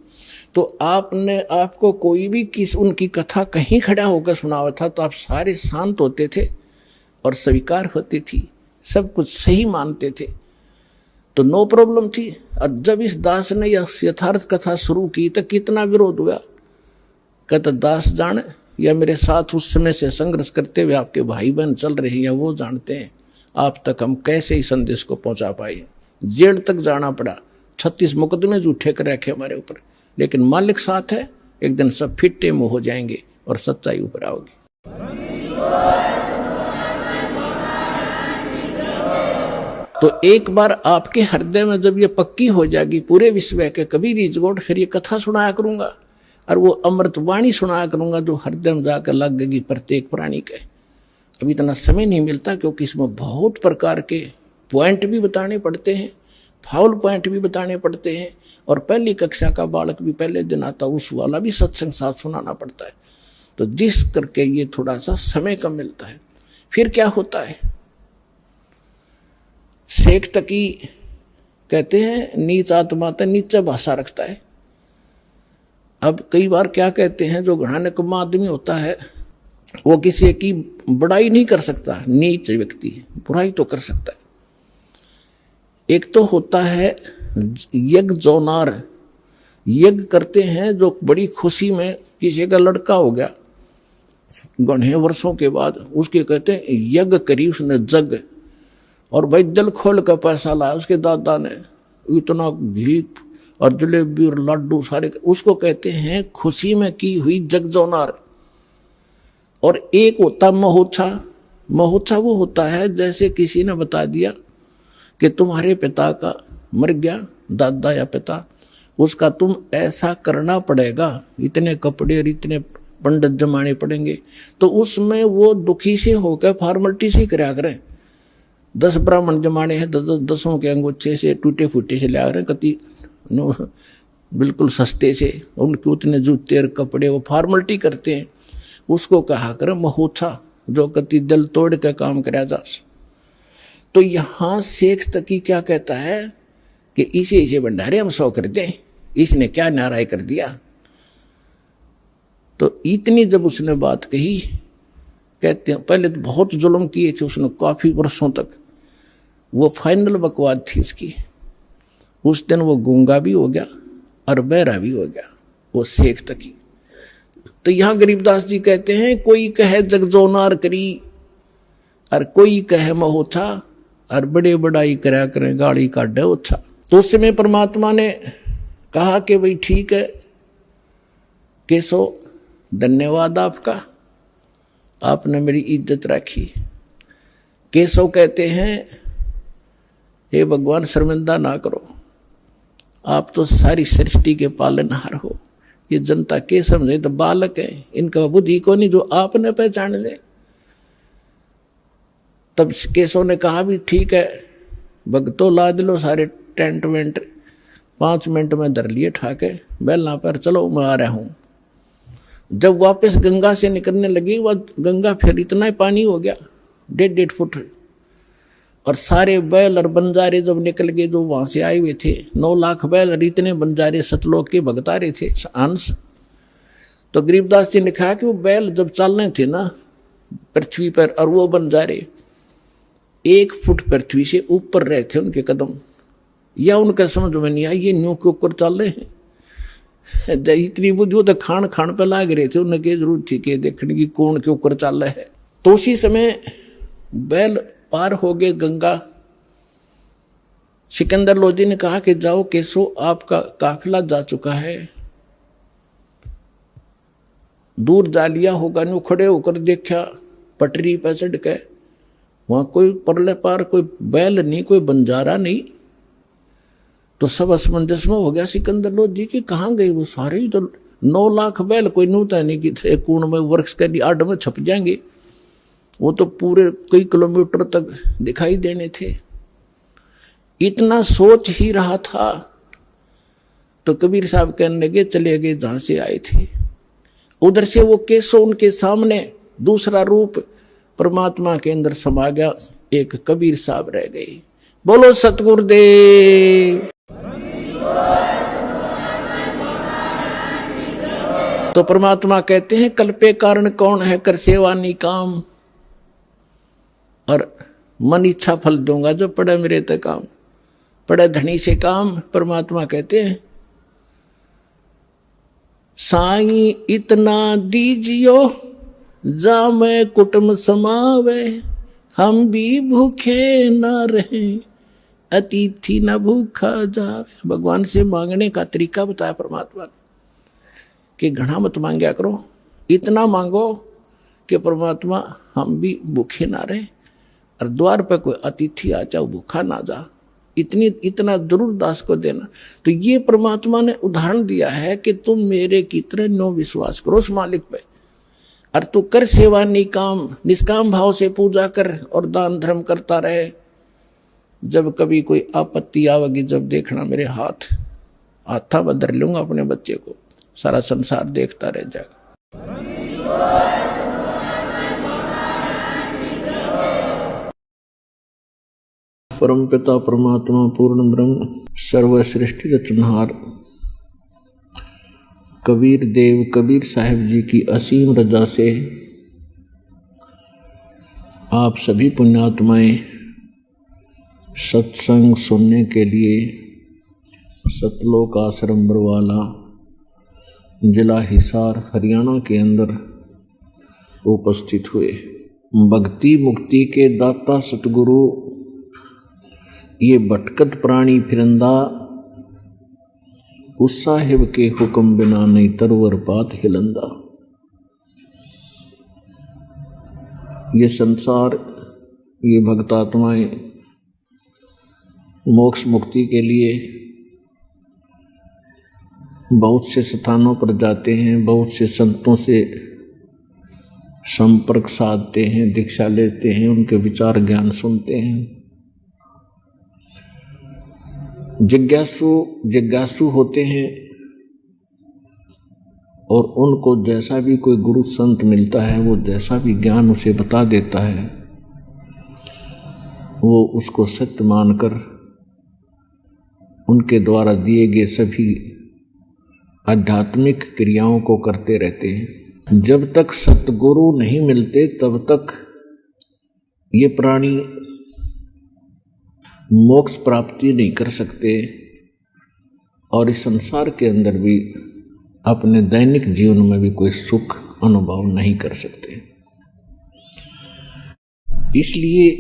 तो आपको कोई भी उनकी कथा कहीं खड़ा होकर सुनावा था तो आप सारे शांत होते थे और स्वीकार होती थी, सब कुछ सही मानते थे, तो नो प्रॉब्लम थी। और जब इस दास ने यह यथार्थ कथा शुरू की तो कितना विरोध हुआ। कहता दास जान या मेरे साथ उस समय से संघर्ष करते हुए आपके भाई बहन चल रहे हैं या वो जानते हैं, आप तक हम कैसे ही संदेश को पहुंचा पाए। जेल तक जाना पड़ा, 36 मुकदमे झूठे कर रखे हमारे ऊपर, लेकिन मालिक साथ है, एक दिन सब फिट्टे मुंह हो जाएंगे और सच्चाई ऊपर आओगी। तो एक बार आपके हृदय में जब ये पक्की हो जाएगी पूरे विश्व के कभी रीजगोड, फिर ये कथा सुनाया करूंगा और वो अमृतवाणी सुनाया करूंगा जो हृदय में जाकर लगेगी प्रत्येक प्राणी के। अभी इतना समय नहीं मिलता क्योंकि इसमें बहुत प्रकार के पॉइंट भी बताने पड़ते हैं, फाउल पॉइंट भी बताने पड़ते हैं, और पहली कक्षा का बालक भी पहले दिन आता उस वाला भी सत्संग साथ सुनाना पड़ता है। तो जिस करके ये थोड़ा सा समय कम मिलता है। फिर क्या होता है, शेख तकी कहते हैं नीच आत्मा तो नीचा भाषा रखता है। अब कई बार क्या कहते हैं, जो घड़ा निकम्मा आदमी होता है वो किसी की बड़ाई नहीं कर सकता, नीच व्यक्ति बुराई तो कर सकता है। एक तो होता है यज्ञ जोनार, यज्ञ करते हैं जो बड़ी खुशी में, किसी का लड़का हो गया घने वर्षों के बाद, उसके कहते हैं यज्ञ करी उसने जग, और भाई दिल खोल कर पैसा लाया उसके दादा ने, इतना घी और जलेबी और लड्डू सारे, उसको कहते हैं खुशी में की हुई जगजोनार। और एक होता महोत्सा, महोत्सा वो होता है जैसे किसी ने बता दिया कि तुम्हारे पिता का मर गया, दादा या पिता, उसका तुम ऐसा करना पड़ेगा, इतने कपड़े और इतने पंडित जमाने पड़ेंगे, तो उसमें वो दुखी से होकर फॉर्मेलिटी से करा करें। 10 ब्राह्मण जमाने हैं, 10 के अंगूठे से टूटे फूटे से लिया करें, कति बिल्कुल सस्ते से, उनके उतने जूते और कपड़े वो फॉर्मेलिटी करते हैं, उसको कहा करें महोत्सा, जो कति दिल तोड़ के काम कराया जा। तो यहाँ शेख तकी क्या कहता है कि इसे भंडारे हम 100 कर दें, इसने क्या नाराय कर दिया। तो इतनी जब उसने बात कही, कहते हैं पहले तो बहुत जुल्म किए थे उसने काफी वर्षों तक, वो फाइनल बकवाद थी उसकी। उस दिन वो गूंगा भी हो गया और बहरा भी हो गया वो शेख तकी। तो यहाँ गरीबदास जी कहते हैं कोई कहे जगजोनार करी और कोई कहे महोत्सा, और बड़े बड़ाई करा करें गाड़ी काटे ओछा। तो उस समय परमात्मा ने कहा कि भाई ठीक है केशव, धन्यवाद आपका, आपने मेरी इज्जत रखी। केशव कहते हैं हे भगवान शर्मिंदा ना करो, आप तो सारी सृष्टि के पालनहार हो, ये जनता के समझे तो बालक है, इनका बुद्धि को नहीं जो आपने पहचान ले। तब केशव ने कहा भी ठीक है भगतों, लाद लो सारे टेंट वेंट, 5 मिनट में धर लिए ठाके बैलना पर, चलो मैं आ रहा हूं। जब वापस गंगा से निकलने लगी, वह गंगा फिर इतना ही पानी हो गया 1.5 फुट, और सारे बैल और बंजारे जब निकल गए जो वहां से आए हुए थे, 9 लाख बैल और इतने बंजारे सतलोक के भगत आ रहे थे अंश। तो गरीबदास जी ने कहा कि वो बैल जब चलने थे ना पृथ्वी पर, और वो बंजारे 1 फुट पृथ्वी से ऊपर रहे थे उनके कदम, या उनका समझ में नहीं आई ये न्यू के ऊपर चल रहे हैं। इतनी बुद्धि तो खान खान पे लाग रहे थे, उन्हें क्या जरूरत थी कि देखने की कौन के ऊपर चल रहा है। तो उसी समय बैल पार हो गए गंगा। सिकंदर लोधी ने कहा कि जाओ केशव, आपका काफिला जा चुका है। दूर जा लिया होगा, न्यू खड़े होकर देखा पटरी पर चढ़ के, वहां कोई परले पार कोई बैल नहीं, कोई बंजारा नहीं। तो सब असमंजस में हो गया सिकंदर लोधी की, कहाँ गए वो सारे, तो 9 लाख बैल कोई नूता नहीं कि थे कूण में वृक्ष के आड़ में छप जाएंगे, वो तो पूरे कई किलोमीटर तक दिखाई देने थे। इतना सोच ही रहा था तो कबीर साहब कहने लगे चले गए जहां से आए थे। उधर से वो केसो उनके सामने दूसरा रूप परमात्मा के अंदर समा गया, एक कबीर साहब रह गए। बोलो सतगुरुदेव। तो परमात्मा कहते हैं कल्पे कारण कौन है, कर सेवा निकाम, और मन इच्छा फल दूंगा जो पड़े मेरे तक काम, पड़े धनी से काम। परमात्मा कहते हैं साईं इतना दीजियो जा मैं कुटुंब समावे, हम भी भूखे न रहे अतिथि न भूखा जावे। भगवान से मांगने का तरीका बताया परमात्मा ने कि घना मत मांगया करो, इतना मांगो कि परमात्मा हम भी भूखे ना रहे और द्वार पर कोई अतिथि आ जाओ भूखा ना जा, इतना जरूर दास को देना। तो ये परमात्मा ने उदाहरण दिया है कि तुम मेरे की तरह नो विश्वास करो उस मालिक पे, और तू कर सेवा निकाम, निष्काम भाव से पूजा कर और दान धर्म करता रहे। जब कभी कोई आपत्ति आवेगी, जब देखना मेरे हाथा बदल लूंगा अपने बच्चे को, सारा संसार देखता रह जाएगा। परम पिता परमात्मा पूर्ण ब्रह्म सर्व सृष्टि रचनहार कबीर देव कबीर साहिब जी की असीम रजा से आप सभी पुण्यात्माएं सत्संग सुनने के लिए सतलोक आश्रम बरवाला जिला हिसार हरियाणा के अंदर उपस्थित हुए। भक्ति मुक्ति के दाता सतगुरु ये भटकत प्राणी फिरंदा, उस साहिब के हुक्म बिना नहीं तरवर पात हिलंदा। ये संसार, ये भक्तात्माएं मोक्ष मुक्ति के लिए बहुत से स्थानों पर जाते हैं, बहुत से संतों से संपर्क साधते हैं, दीक्षा लेते हैं, उनके विचार ज्ञान सुनते हैं। जिज्ञासु होते हैं और उनको जैसा भी कोई गुरु संत मिलता है, वो जैसा भी ज्ञान उसे बता देता है, वो उसको सत्य मानकर उनके द्वारा दिए गए सभी आध्यात्मिक क्रियाओं को करते रहते हैं। जब तक सतगुरु नहीं मिलते तब तक ये प्राणी मोक्ष प्राप्ति नहीं कर सकते और इस संसार के अंदर भी अपने दैनिक जीवन में भी कोई सुख अनुभव नहीं कर सकते। इसलिए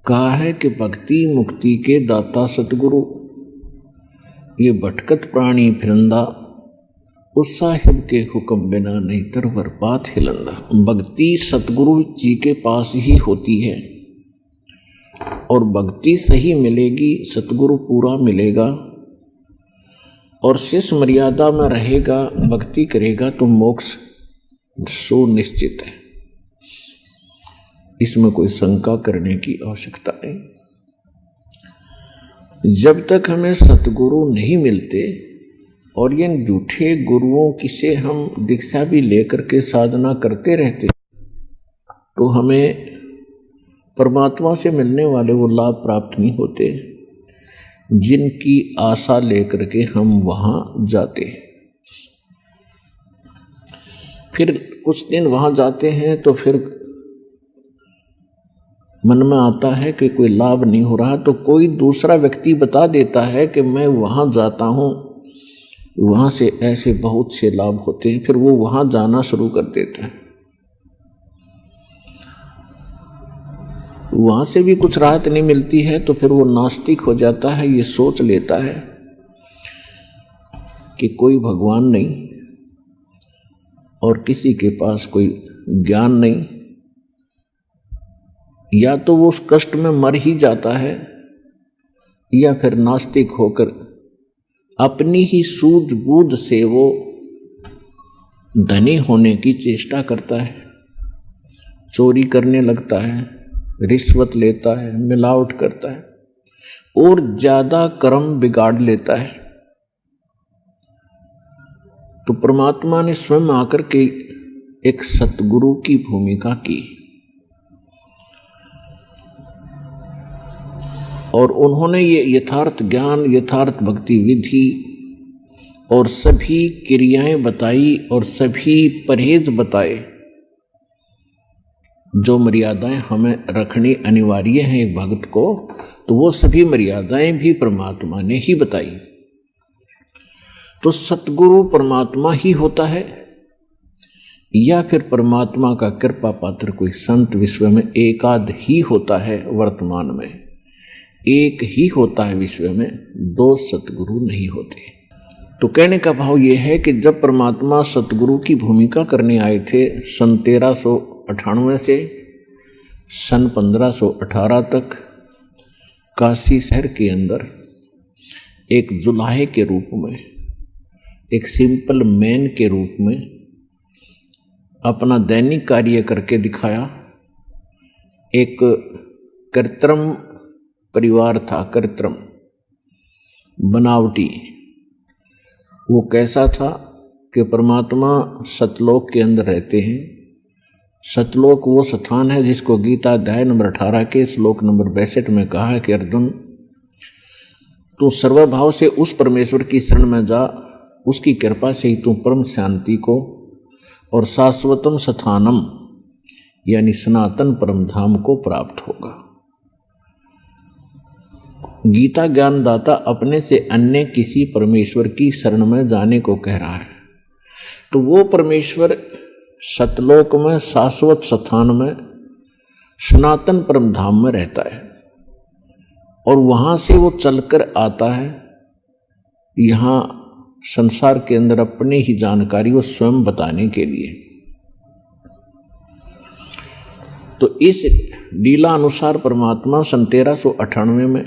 कहा है कि भक्ति मुक्ति के दाता सतगुरु ये भटकत प्राणी फिरंदा, उस साहिब के हुक्म बिना नहीं तरवर पात हिलंदा। भक्ति सतगुरु जी के पास ही होती है और भक्ति सही मिलेगी, सतगुरु पूरा मिलेगा और शेष मर्यादा में रहेगा, भक्ति करेगा तो मोक्ष सुनिश्चित है। इसमें कोई शंका करने की आवश्यकता नहीं। जब तक हमें सतगुरु नहीं मिलते और ये झूठे गुरुओं की से हम दीक्षा भी लेकर के साधना करते रहते, तो हमें परमात्मा से मिलने वाले वो लाभ प्राप्त नहीं होते जिनकी आशा लेकर के हम वहाँ जाते हैं। फिर कुछ दिन वहाँ जाते हैं तो फिर मन में आता है कि कोई लाभ नहीं हो रहा, तो कोई दूसरा व्यक्ति बता देता है कि मैं वहाँ जाता हूँ, वहाँ से ऐसे बहुत से लाभ होते हैं। फिर वो वहाँ जाना शुरू कर देता है, वहाँ से भी कुछ राहत नहीं मिलती है तो फिर वो नास्तिक हो जाता है। ये सोच लेता है कि कोई भगवान नहीं और किसी के पास कोई ज्ञान नहीं, या तो वो उस कष्ट में मर ही जाता है या फिर नास्तिक होकर अपनी ही सूझबूझ से वो धनी होने की चेष्टा करता है, चोरी करने लगता है, रिश्वत लेता है, मिलावट करता है। और ज्यादा कर्म बिगाड़ लेता है। तो परमात्मा ने स्वयं आकर के एक सतगुरु की भूमिका की और उन्होंने ये यथार्थ ज्ञान, यथार्थ भक्ति विधि और सभी क्रियाएं बताई और सभी परहेज बताए, जो मर्यादाएं हमें रखनी अनिवार्य हैं एक भक्त को, तो वो सभी मर्यादाएं भी परमात्मा ने ही बताई। तो सतगुरु परमात्मा ही होता है या फिर परमात्मा का कृपा पात्र कोई संत विश्व में एकाध ही होता है? वर्तमान में एक ही होता है, विश्व में दो सतगुरु नहीं होते। तो कहने का भाव यह है कि जब परमात्मा सतगुरु की भूमिका करने आए थे सन 1398 से सन 1518 तक काशी शहर के अंदर एक जुलाहे के रूप में, एक सिंपल मैन के रूप में अपना दैनिक कार्य करके दिखाया। एक कृत्रिम परिवार था, कृत्रिम बनावटी। वो कैसा था कि परमात्मा सतलोक के अंदर रहते हैं। सतलोक वो स्थान है जिसको गीता अध्याय नंबर 18 के श्लोक नंबर 62 में कहा है कि अर्जुन, तू सर्वभाव से उस परमेश्वर की शरण में जा, उसकी कृपा से ही तू परम शांति को और शाश्वतम स्थानम यानी सनातन परम धाम को प्राप्त होगा। गीता ज्ञानदाता अपने से अन्य किसी परमेश्वर की शरण में जाने को कह रहा है। तो वो परमेश्वर सतलोक में, शाश्वत स्थान में, सनातन परम धाम में रहता है और वहां से वो चलकर आता है यहाँ संसार के अंदर अपनी ही जानकारी वो स्वयं बताने के लिए। तो इस लीला अनुसार परमात्मा सन 1398 में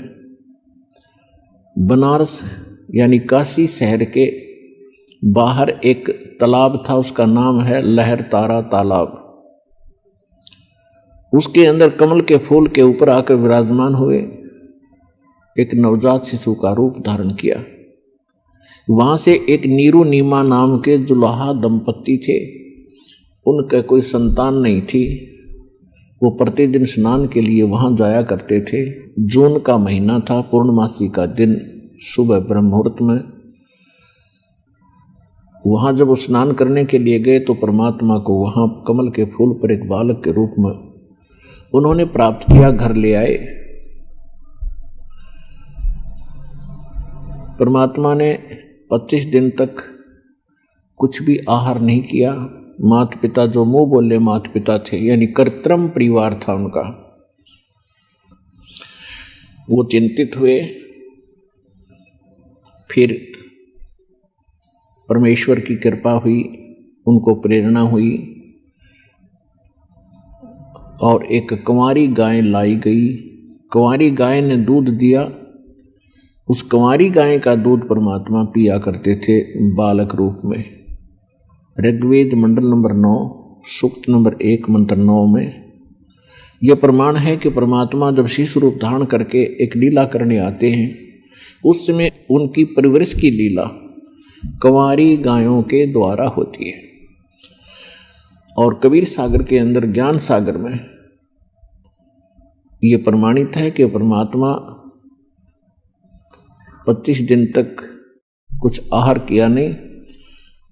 बनारस यानी काशी शहर के बाहर एक तालाब था, उसका नाम है लहर तारा तालाब। उसके अंदर कमल के फूल के ऊपर आकर विराजमान हुए, एक नवजात शिशु का रूप धारण किया। वहां से एक नीरू नीमा नाम के जुलाहा दंपत्ति थे, उनका कोई संतान नहीं थी। वो प्रतिदिन स्नान के लिए वहां जाया करते थे। जून का महीना था, पूर्णमासी का दिन, सुबह ब्रह्म मुहूर्त में वहां जब वो स्नान करने के लिए गए तो परमात्मा को वहां कमल के फूल पर एक बालक के रूप में उन्होंने प्राप्त किया, घर ले आए। परमात्मा ने 25 दिन तक कुछ भी आहार नहीं किया। माता पिता जो मुंह बोले माता पिता थे, यानी कृत्रिम परिवार था उनका, वो चिंतित हुए। फिर परमेश्वर की कृपा हुई, उनको प्रेरणा हुई और एक कुंवारी गाय लाई गई। कुंवारी गाय ने दूध दिया। उस कुंवारी गाय का दूध परमात्मा पिया करते थे बालक रूप में। ऋग्वेद मंडल नंबर 9 सूक्त नंबर 1 मंत्र 9 में यह प्रमाण है कि परमात्मा जब शिशु रूप धारण करके एक लीला करने आते हैं, उस समय उनकी परवरिश की लीला कुंवारी गायों के द्वारा होती है। और कबीर सागर के अंदर, ज्ञान सागर में ये प्रमाणित है कि परमात्मा 25 दिन तक कुछ आहार किया नहीं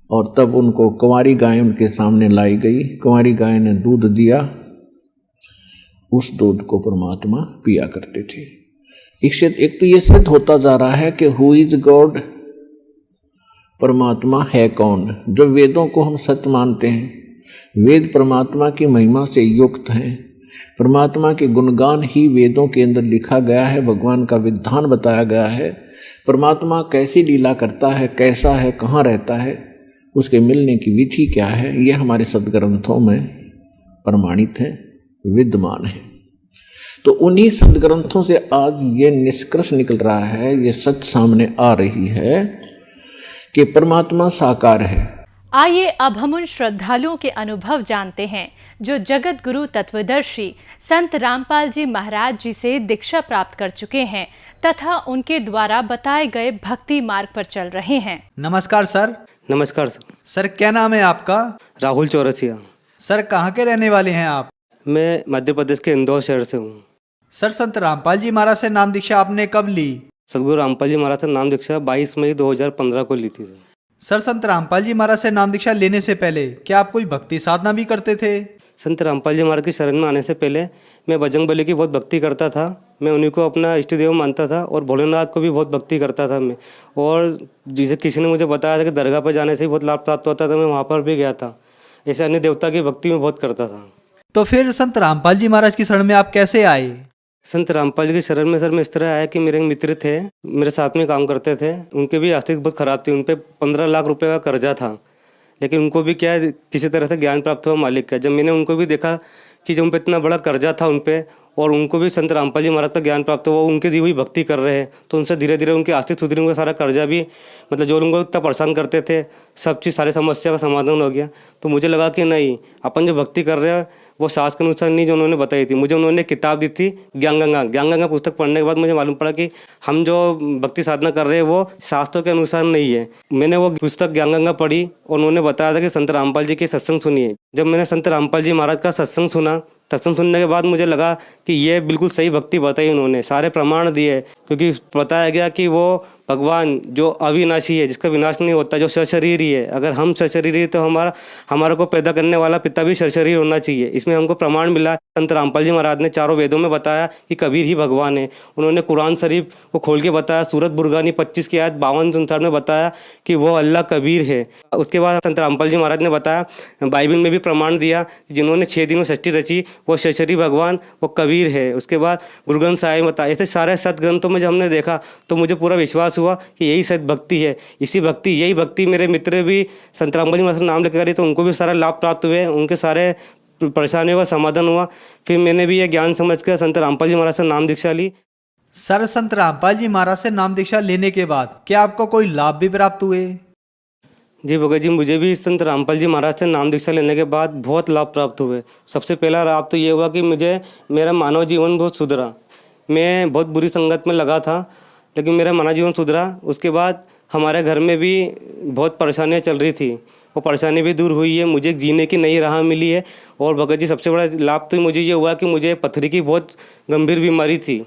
और तब उनको कुंवारी गाय उनके सामने लाई गई। कुंवारी गाय ने दूध दिया, उस दूध को परमात्मा पिया करते थे। एक तो ये सिद्ध होता जा रहा है कि हु इज गॉड, परमात्मा है कौन। जो वेदों को हम सत्य मानते हैं, वेद परमात्मा की महिमा से युक्त हैं, परमात्मा के गुणगान ही वेदों के अंदर लिखा गया है, भगवान का विधान बताया गया है। परमात्मा कैसी लीला करता है, कैसा है, कहाँ रहता है, उसके मिलने की विधि क्या है, यह हमारे सदग्रंथों में प्रमाणित है, विद्यमान है। तो उन्हीं सदग्रंथों से आज ये निष्कर्ष निकल रहा है, ये सच सामने आ रही है कि परमात्मा साकार है। आइए अब हम उन श्रद्धालुओं के अनुभव जानते हैं जो जगत गुरु तत्वदर्शी संत रामपाल जी महाराज जी से दीक्षा प्राप्त कर चुके हैं तथा उनके द्वारा बताए गए भक्ति मार्ग पर चल रहे हैं। नमस्कार सर। नमस्कार सर। सर क्या नाम है आपका? राहुल चौरसिया। सर कहाँ के रहने वाले हैं आप? मैं मध्य प्रदेश के इंदौर शहर से हूँ। सर संत रामपाल जी महाराज से नाम दीक्षा आपने कब ली? सदगुरु रामपाल जी महाराज से नाम दीक्षा 22 मई 2015 को ली थी। सर संत रामपाल जी महाराज से नाम दीक्षा लेने से पहले क्या आप कोई भक्ति साधना भी करते थे? संत रामपाल जी महाराज की शरण में आने से पहले मैं बजरंग बली की बहुत भक्ति करता था। मैं उन्हीं को अपना इष्ट देव मानता था और भोलेनाथ को भी बहुत भक्ति करता था मैं। और जिसे किसी ने मुझे बताया था कि दरगाह पर जाने से ही बहुत लाभ प्राप्त होता था, मैं वहाँ पर भी गया था। ऐसे अन्य देवता की भक्ति में बहुत करता था। तो फिर संत रामपाल जी महाराज की शरण में आप कैसे आए? संत रामपाल जी की शरण में सर मैं इस तरह आया कि मेरे एक मित्र थे, मेरे साथ में काम करते थे। उनके भी आर्थिक बहुत ख़राब थी, उन पर 15 लाख रुपए का कर्जा था। लेकिन उनको भी क्या है, किसी तरह से ज्ञान प्राप्त हुआ मालिक का। जब मैंने उनको भी देखा कि जो उन पर इतना बड़ा कर्जा था उन पर, और उनको भी संत रामपाल जी महाराज का ज्ञान प्राप्त हुआ, उनके दी हुई भक्ति कर रहे हैं, तो उनसे धीरे धीरे उनकी आर्थिक सुधरी, उनका सारा कर्जा भी मतलब जो उनको इतना परेशान करते थे सब चीज़, सारी समस्या का समाधान हो गया। तो मुझे लगा कि नहीं, अपन जो भक्ति कर रहे हैं वो शास्त्र के अनुसार नहीं जो उन्होंने बताई थी। मुझे उन्होंने किताब दी थी ज्ञान गंगा पुस्तक पढ़ने के बाद मुझे मालूम पड़ा कि हम जो भक्ति साधना कर रहे हैं वो शास्त्रों के अनुसार नहीं है। मैंने वो पुस्तक ज्ञान गंगा पढ़ी और उन्होंने बताया था कि संत रामपाल जी की सत्संग सुनिए। जब मैंने संत रामपाल जी महाराज का सत्संग सुनने के बाद मुझे लगा कि ये बिल्कुल सही भक्ति बताई उन्होंने, सारे प्रमाण दिए। क्योंकि बताया गया कि वो भगवान जो अविनाशी है, जिसका विनाश नहीं होता, जो सशरीरी है। अगर हम सशरीरी तो हमारा को पैदा करने वाला पिता भी सशरीर होना चाहिए। इसमें हमको प्रमाण मिला। संत रामपाल जी महाराज ने चारों वेदों में बताया कि कबीर ही भगवान है। उन्होंने कुरान शरीफ को खोल के बताया, सूरत बुरगानी 25 की आयत 52-59 में बताया कि वो अल्लाह कबीर है। उसके बाद संत रामपाल जी महाराज ने बताया, बाइबल में भी प्रमाण दिया, जिन्होंने 6 दिन में सृष्टि रची वो सशरीरी भगवान वो कबीर है। उसके बाद गुरु ग्रंथ साहिब बताया। ऐसे सारे सदग्रंथों में जब हमने देखा तो मुझे पूरा विश्वास हुआ कि यही सत भक्ति है। यही भक्ति मेरे मित्र भी संत रामपाल जी महाराज का नाम लेकर करी, तो उनको भी सारा लाभ प्राप्त हुए, उनके सारे परेशानियों का समाधान हुआ। फिर मैंने भी ये ज्ञान समझ कर संत रामपाल जी महाराज से नाम दीक्षा ली। सर संत रामपाल जी महाराज से नाम दीक्षा लेने के बाद क्या आपको कोई लाभ भी प्राप्त हुए? जी भगत जी, मुझे भी संत रामपाल जी महाराज से नाम दीक्षा लेने के बाद बहुत लाभ प्राप्त हुए। सबसे पहला लाभ तो ये हुआ कि मेरा मानव जीवन बहुत सुधरा। मैं बहुत बुरी संगत में लगा था, लेकिन मेरा मानव जीवन सुधरा। उसके बाद हमारे घर में भी बहुत परेशानियां चल रही थी, वो परेशानी भी दूर हुई है। मुझे एक जीने की नई राह मिली है। और भगत जी, सबसे बड़ा लाभ तो मुझे ये हुआ कि मुझे पथरी की बहुत गंभीर बीमारी थी।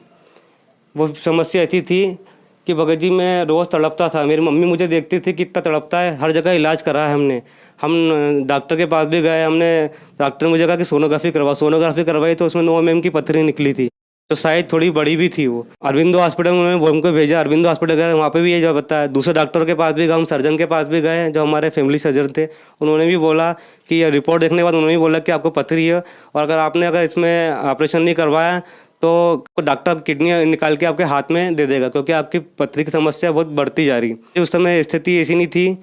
वो समस्या ऐसी थी कि भगत जी मैं रोज़ तड़पता था। मेरी मम्मी मुझे देखती थी कि इतना तड़पता है। हर जगह इलाज करा है हम डॉक्टर के पास भी गए। डॉक्टर ने मुझे कहा कि सोनोग्राफी करवाई तो उसमें 9 mm की पथरी निकली थी, तो शायद थोड़ी बड़ी भी थी वो। अरविंदो हॉस्पिटल में उन्होंने हमको भेजा। अरविंदो हॉस्पिटल गए, वहाँ पे भी ये जो बताया। दूसरे डॉक्टर के पास भी गए, हम सर्जन के पास भी गए जो हमारे फैमिली सर्जन थे। उन्होंने भी बोला कि ये रिपोर्ट देखने के बाद उन्होंने भी बोला कि आपको पथरी है, और अगर इसमें ऑपरेशन नहीं करवाया तो डॉक्टर किडनी निकाल के आपके हाथ में दे देगा, क्योंकि आपकी पथरी की समस्या बहुत बढ़ती जा रही। उस समय स्थिति ऐसी नहीं थी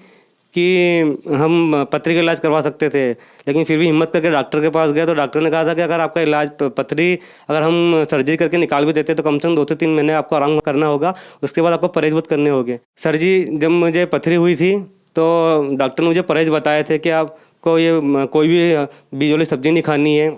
कि हम पथरी का इलाज करवा सकते थे, लेकिन फिर भी हिम्मत करके डॉक्टर के पास गए। तो डॉक्टर ने कहा था कि अगर आपका इलाज पथरी अगर हम सर्जरी करके निकाल भी देते तो कम से कम 2 से 3 महीने आपको आराम करना होगा, उसके बाद आपको परहेज बहुत करने होंगे। सर जी, जब मुझे पथरी हुई थी तो डॉक्टर ने मुझे परहेज बताए थे कि आपको ये कोई भी बीज वाली सब्जी नहीं खानी है,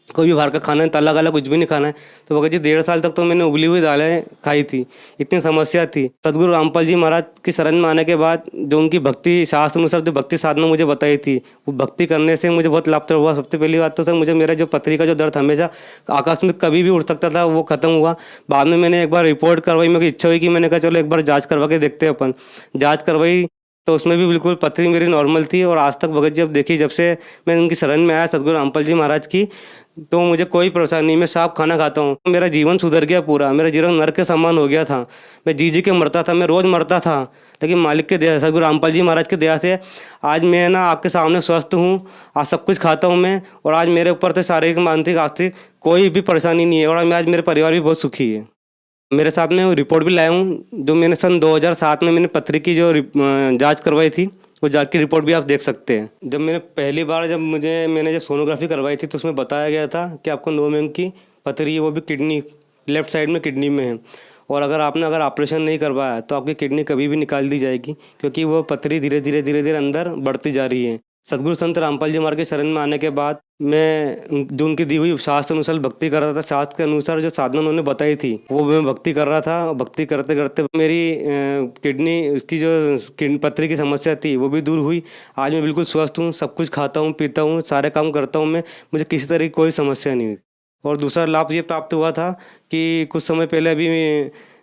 कोई भी बाहर का खाना है, तला गला कुछ भी नहीं खाना है। तो भगत जी 1.5 साल तक तो मैंने उबली हुई दालें खाई थी, इतनी समस्या थी। सदगुरु रामपाल जी महाराज की शरण में आने के बाद जो उनकी भक्ति शास्त्र अनुसार जो भक्ति साधना मुझे बताई थी, वो भक्ति करने से मुझे बहुत लाभ हुआ। सबसे पहली बात तो सर, मुझे मेरा जो पथरी का जो दर्द हमेशा आकाश में कभी भी उड़ सकता था वो खत्म हुआ। बाद में मैंने एक बार रिपोर्ट करवाई, मेरी इच्छा हुई कि मैंने कहा चलो एक बार जाँच करवा के देखते हैं अपन। जाँच करवाई तो उसमें भी बिल्कुल पथरी मेरी नॉर्मल थी। और आज तक भगत जी अब देखिए, जब से मैं उनकी शरण में आया सदगुरु रामपाल जी महाराज की, तो मुझे कोई परेशानी नहीं। मैं साफ खाना खाता हूँ, मेरा जीवन सुधर गया पूरा। मेरा जीवन नरक के समान हो गया था। मैं जी के मरता था, मैं रोज़ मरता था, लेकिन मालिक के दया, सदगुरु रामपाल जी महाराज की दया से आज मैं आपके सामने स्वस्थ हूँ। आज सब कुछ खाता हूँ मैं, और आज मेरे ऊपर से शारीरिक मानसिक आर्थिक कोई भी परेशानी नहीं है। और आज मेरे परिवार भी बहुत सुखी है। मेरे साथ में रिपोर्ट भी लाया हूँ, जो मैंने सन 2007 में मैंने पथरी की जो जांच करवाई थी, वो जांच की रिपोर्ट भी आप देख सकते हैं। जब मैंने पहली बार मैंने सोनोग्राफी करवाई थी तो उसमें बताया गया था कि आपको 9 mm की पथरी है, वो भी किडनी लेफ्ट साइड में किडनी में है। और अगर ऑपरेशन नहीं करवाया तो आपकी किडनी कभी भी निकाल दी जाएगी, क्योंकि वो पथरी धीरे धीरे अंदर बढ़ती जा रही है। सदगुरु संत रामपाल जी महाराज के शरण में आने के बाद मैं जो उनकी दी हुई शास्त्र अनुसार भक्ति कर रहा था। शास्त्र के अनुसार जो साधना उन्होंने बताई थी वो मैं भक्ति कर रहा था। भक्ति करते करते मेरी किडनी उसकी जो पथरी की समस्या थी वो भी दूर हुई। आज मैं बिल्कुल स्वस्थ हूँ, सब कुछ खाता हूँ, पीता हूँ, सारे काम करता हूँ मैं, मुझे किसी तरह की कोई समस्या नहीं हुई। और दूसरा लाभ ये प्राप्त हुआ था कि कुछ समय पहले अभी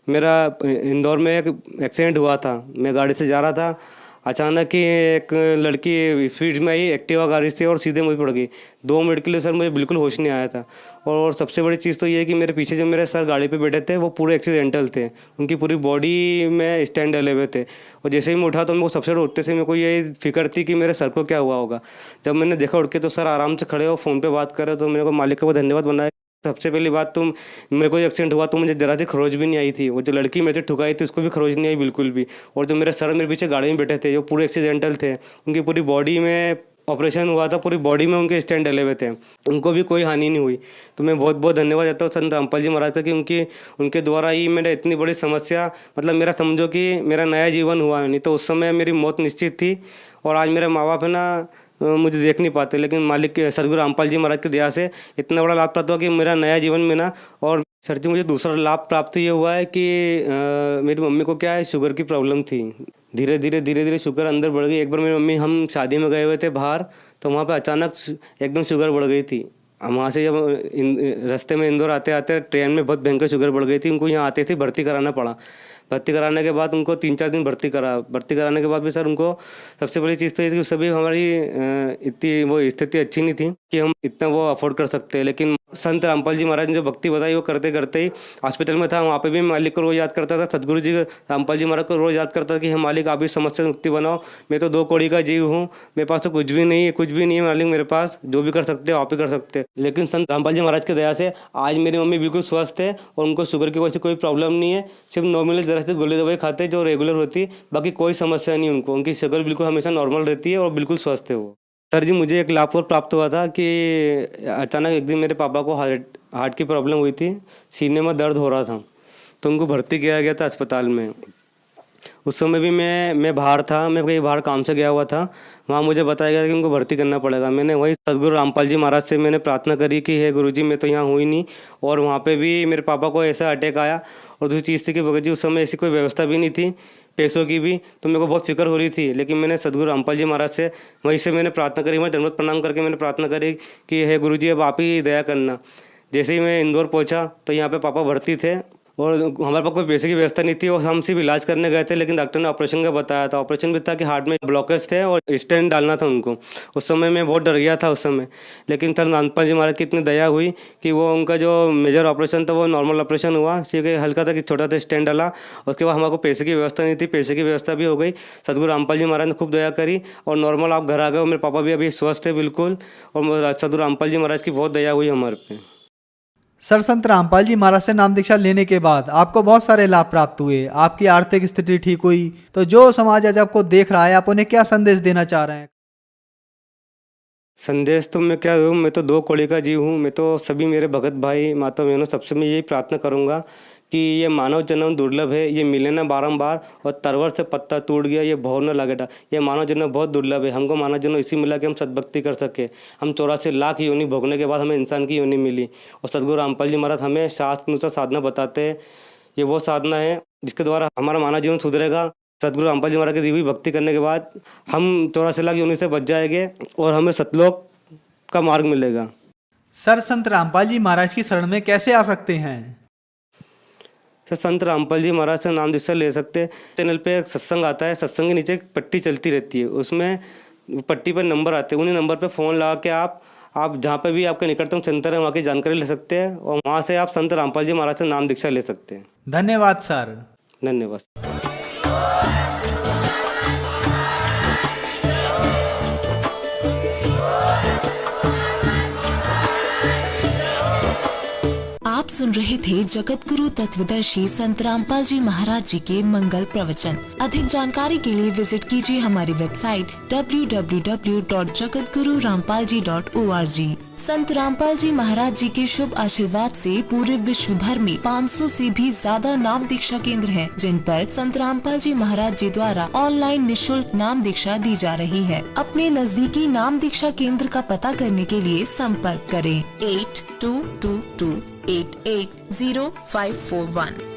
मेरा इंदौर में एक एक्सीडेंट हुआ था। मैं गाड़ी से जा रहा था, अचानक ही एक लड़की स्पीड में आई एक्टिवा गाड़ी से और सीधे मुझे पड़ गई। 2 मिनट के लिए सर मुझे बिल्कुल होश नहीं आया था। और सबसे बड़ी चीज़ तो ये है कि मेरे पीछे जो मेरे सर गाड़ी पे बैठे थे वो पूरे एक्सीडेंटल थे, उनकी पूरी बॉडी में स्टैंड डले हुए थे। और जैसे ही मैं उठा तो मेरे को सबसे उठते से मेरे को ये फिक्र थी कि मेरे सर को क्या हुआ होगा। जब मैंने देखा उठ के तो सर आराम से खड़े हो, फ़ोन पर बात कर रहे, तो मेरे को मालिक का बहुत धन्यवाद बनाया। सबसे पहली बात तो मेरे को एक्सीडेंट हुआ तो मुझे जरा सी खरोच भी नहीं आई थी। वो जो लड़की मेरे से ठुकाई थी उसको भी खरोच नहीं आई बिल्कुल भी। और जो मेरे सर मेरे पीछे गाड़ी में बैठे थे जो पूरे एक्सीडेंटल थे, उनकी पूरी बॉडी में ऑपरेशन हुआ था, पूरी बॉडी में उनके स्टैंड डले हुए थे, उनको भी कोई हानि नहीं हुई। तो मैं बहुत बहुत धन्यवाद देता हूँ संत रामपाल जी महाराज का कि उनके द्वारा ही मेरा इतनी बड़ी समस्या, मतलब मेरा समझो कि मेरा नया जीवन हुआ है। नहीं तो उस समय मेरी मौत निश्चित थी। और आज मेरे माँ बाप है ना मुझे देख नहीं पाते, लेकिन मालिक सदगुरु रामपाल जी महाराज की दया से इतना बड़ा लाभ प्राप्त हुआ कि मेरा नया जीवन में ना। और सर जी मुझे दूसरा लाभ प्राप्त ये हुआ है कि मेरी मम्मी को क्या है, शुगर की प्रॉब्लम थी। धीरे धीरे शुगर अंदर बढ़ गई। एक बार मेरी मम्मी, हम शादी में गए हुए थे बाहर, तो वहाँ पे अचानक एकदम शुगर बढ़ गई थी। वहाँ से जब रास्ते में इंदौर आते आते ट्रेन में बहुत भयंकर शुगर बढ़ गई थी। उनको यहाँ आते थे भर्ती कराना पड़ा। भर्ती कराने के बाद उनको 3-4 दिन भर्ती कराने के बाद भी सर उनको सबसे बड़ी चीज़ तो ये थी कि उस समय हमारी इतनी वो स्थिति अच्छी नहीं थी कि हम इतना वो अफोर्ड कर सकते। लेकिन संत रामपाल जी महाराज ने जो भक्ति बताई वो करते करते ही हॉस्पिटल में था, वहाँ पे भी मालिक को रोज़ याद करता था। सदगुरु जी रामपाल जी महाराज को रोज़ याद करता था कि हम मालिक आप इस समस्या से मुक्ति बनाओ। मैं तो 2 कौड़ी का जीव हूँ, मेरे पास तो कुछ भी नहीं है मालिक, मेरे पास जो भी कर सकते हो आप ही कर सकते हैं। लेकिन संत रामपाल जी महाराज की दया से आज मेरी मम्मी बिल्कुल स्वस्थ है और उनको शुगर की वजह से कोई प्रॉब्लम नहीं है। सिर्फ नॉर्मली जरा से गोली दवाई खाते जो रेगुलर होती, बाकी कोई समस्या नहीं उनको। उनकी शुगर बिल्कुल हमेशा नॉर्मल रहती है और बिल्कुल स्वस्थ है वो। सर जी मुझे एक लाभ और प्राप्त हुआ था कि अचानक एक दिन मेरे पापा को हार्ट की प्रॉब्लम हुई थी, सीने में दर्द हो रहा था, तो उनको भर्ती किया गया था अस्पताल में। उस समय भी मैं बाहर था, मैं कहीं बाहर काम से गया हुआ था। वहाँ मुझे बताया गया कि उनको भर्ती करना पड़ेगा। मैंने वही सदगुरु रामपाल जी महाराज से मैंने प्रार्थना करी कि हे गुरुजी मैं तो यहाँ हुई नहीं। और वहाँ पे भी मेरे पापा को ऐसा अटैक आया। और दूसरी चीज़ थी कि भगत जी उस समय ऐसी कोई व्यवस्था भी नहीं थी पैसों की भी, तो मेरे को बहुत फिक्र हो रही थी। लेकिन मैंने सदगुरु रामपाल जी महाराज से वहीं से मैंने प्रार्थना करी, मैं दंडवत प्रणाम करके मैंने प्रार्थना करी कि हे गुरुजी अब आप ही दया करना। जैसे ही मैं इंदौर पहुँचा तो यहाँ पर पापा भर्ती थे और हमारे पास कोई पैसे की व्यवस्था नहीं थी और हम सिर्फ इलाज करने गए थे। लेकिन डॉक्टर ने ऑपरेशन का बताया था। ऑपरेशन भी था कि हार्ट में ब्लॉकेज थे और स्टेंट डालना था उनको। उस समय मैं बहुत डर गया था उस समय। लेकिन सर रामपाल जी महाराज की इतनी दया हुई कि वो उनका जो मेजर ऑपरेशन था वो नॉर्मल ऑपरेशन हुआ। सिर्फ हल्का था कि छोटा सा स्टेंट डाला। उसके बाद हमारे को पैसे की व्यवस्था नहीं थी, पैसे की व्यवस्था भी हो गई। सदगुरु रामपाल जी महाराज ने खूब दया करी और नॉर्मल आप घर आ गए। और मेरे पापा भी अभी स्वस्थ है बिल्कुल। और सदगुरु रामपाल जी महाराज की बहुत दया हुई हमारे पे। सर संत रामपाल जी महाराज से नाम दीक्षा लेने के बाद आपको बहुत सारे लाभ प्राप्त हुए, आपकी आर्थिक स्थिति ठीक हुई। तो जो समाज आज आपको देख रहा है, आप उन्हें क्या संदेश देना चाह रहे हैं? संदेश तो मैं क्या दूँ, मैं तो 2 कौड़ी का जीव हूँ। मैं तो सभी मेरे भगत भाई माता बहनों सबसे मैं यही प्रार्थना करूँगा कि ये मानव जन्म दुर्लभ है, ये मिले ना बारंबार। और तरवर से पत्ता टूट गया ये भौर न लगेगा। ये मानव जन्म बहुत दुर्लभ है। हमको मानव जन्म इसी मिला कि हम सद्भक्ति कर सके। हम 84 लाख योनि भोगने के बाद हमें इंसान की योनि मिली। और सदगुरु रामपाल जी महाराज हमें शास्त्र के अनुसार साधना बताते हैं। ये वो साधना है जिसके द्वारा हमारा मानव जीवन सुधरेगा। सदगुरु रामपाल जी महाराज की दी हुई भक्ति करने के बाद हम 84 लाख योनि से बच जाएंगे और हमें सतलोक का मार्ग मिलेगा। सर संत रामपाल जी महाराज की शरण में कैसे आ सकते हैं? संत रामपाल जी महाराज से नाम दीक्षा ले सकते हैं। चैनल पे एक सत्संग आता है, सत्संग के नीचे एक पट्टी चलती रहती है, उसमें पट्टी पर नंबर आते हैं। उन्हीं नंबर पे फ़ोन लगा के आप जहाँ पे भी आपके निकटतम सेंटर है वहाँ की जानकारी ले सकते हैं और वहाँ से आप संत रामपाल जी महाराज से नाम दीक्षा ले सकते हैं। धन्यवाद सर। धन्यवाद। आप सुन रहे थे जगत गुरु तत्वदर्शी संत रामपाल जी महाराज जी के मंगल प्रवचन। अधिक जानकारी के लिए विजिट कीजिए हमारी वेबसाइट www.jagatgururampalji.org। संत रामपाल जी महाराज जी के शुभ आशीर्वाद से पूरे विश्व भर में 500 से भी ज्यादा नाम दीक्षा केंद्र हैं, जिन पर संत रामपाल जी महाराज जी द्वारा ऑनलाइन निशुल्क नाम दीक्षा दी जा रही है। अपने नजदीकी नाम दीक्षा केंद्र का पता करने के लिए संपर्क करें 8222880541।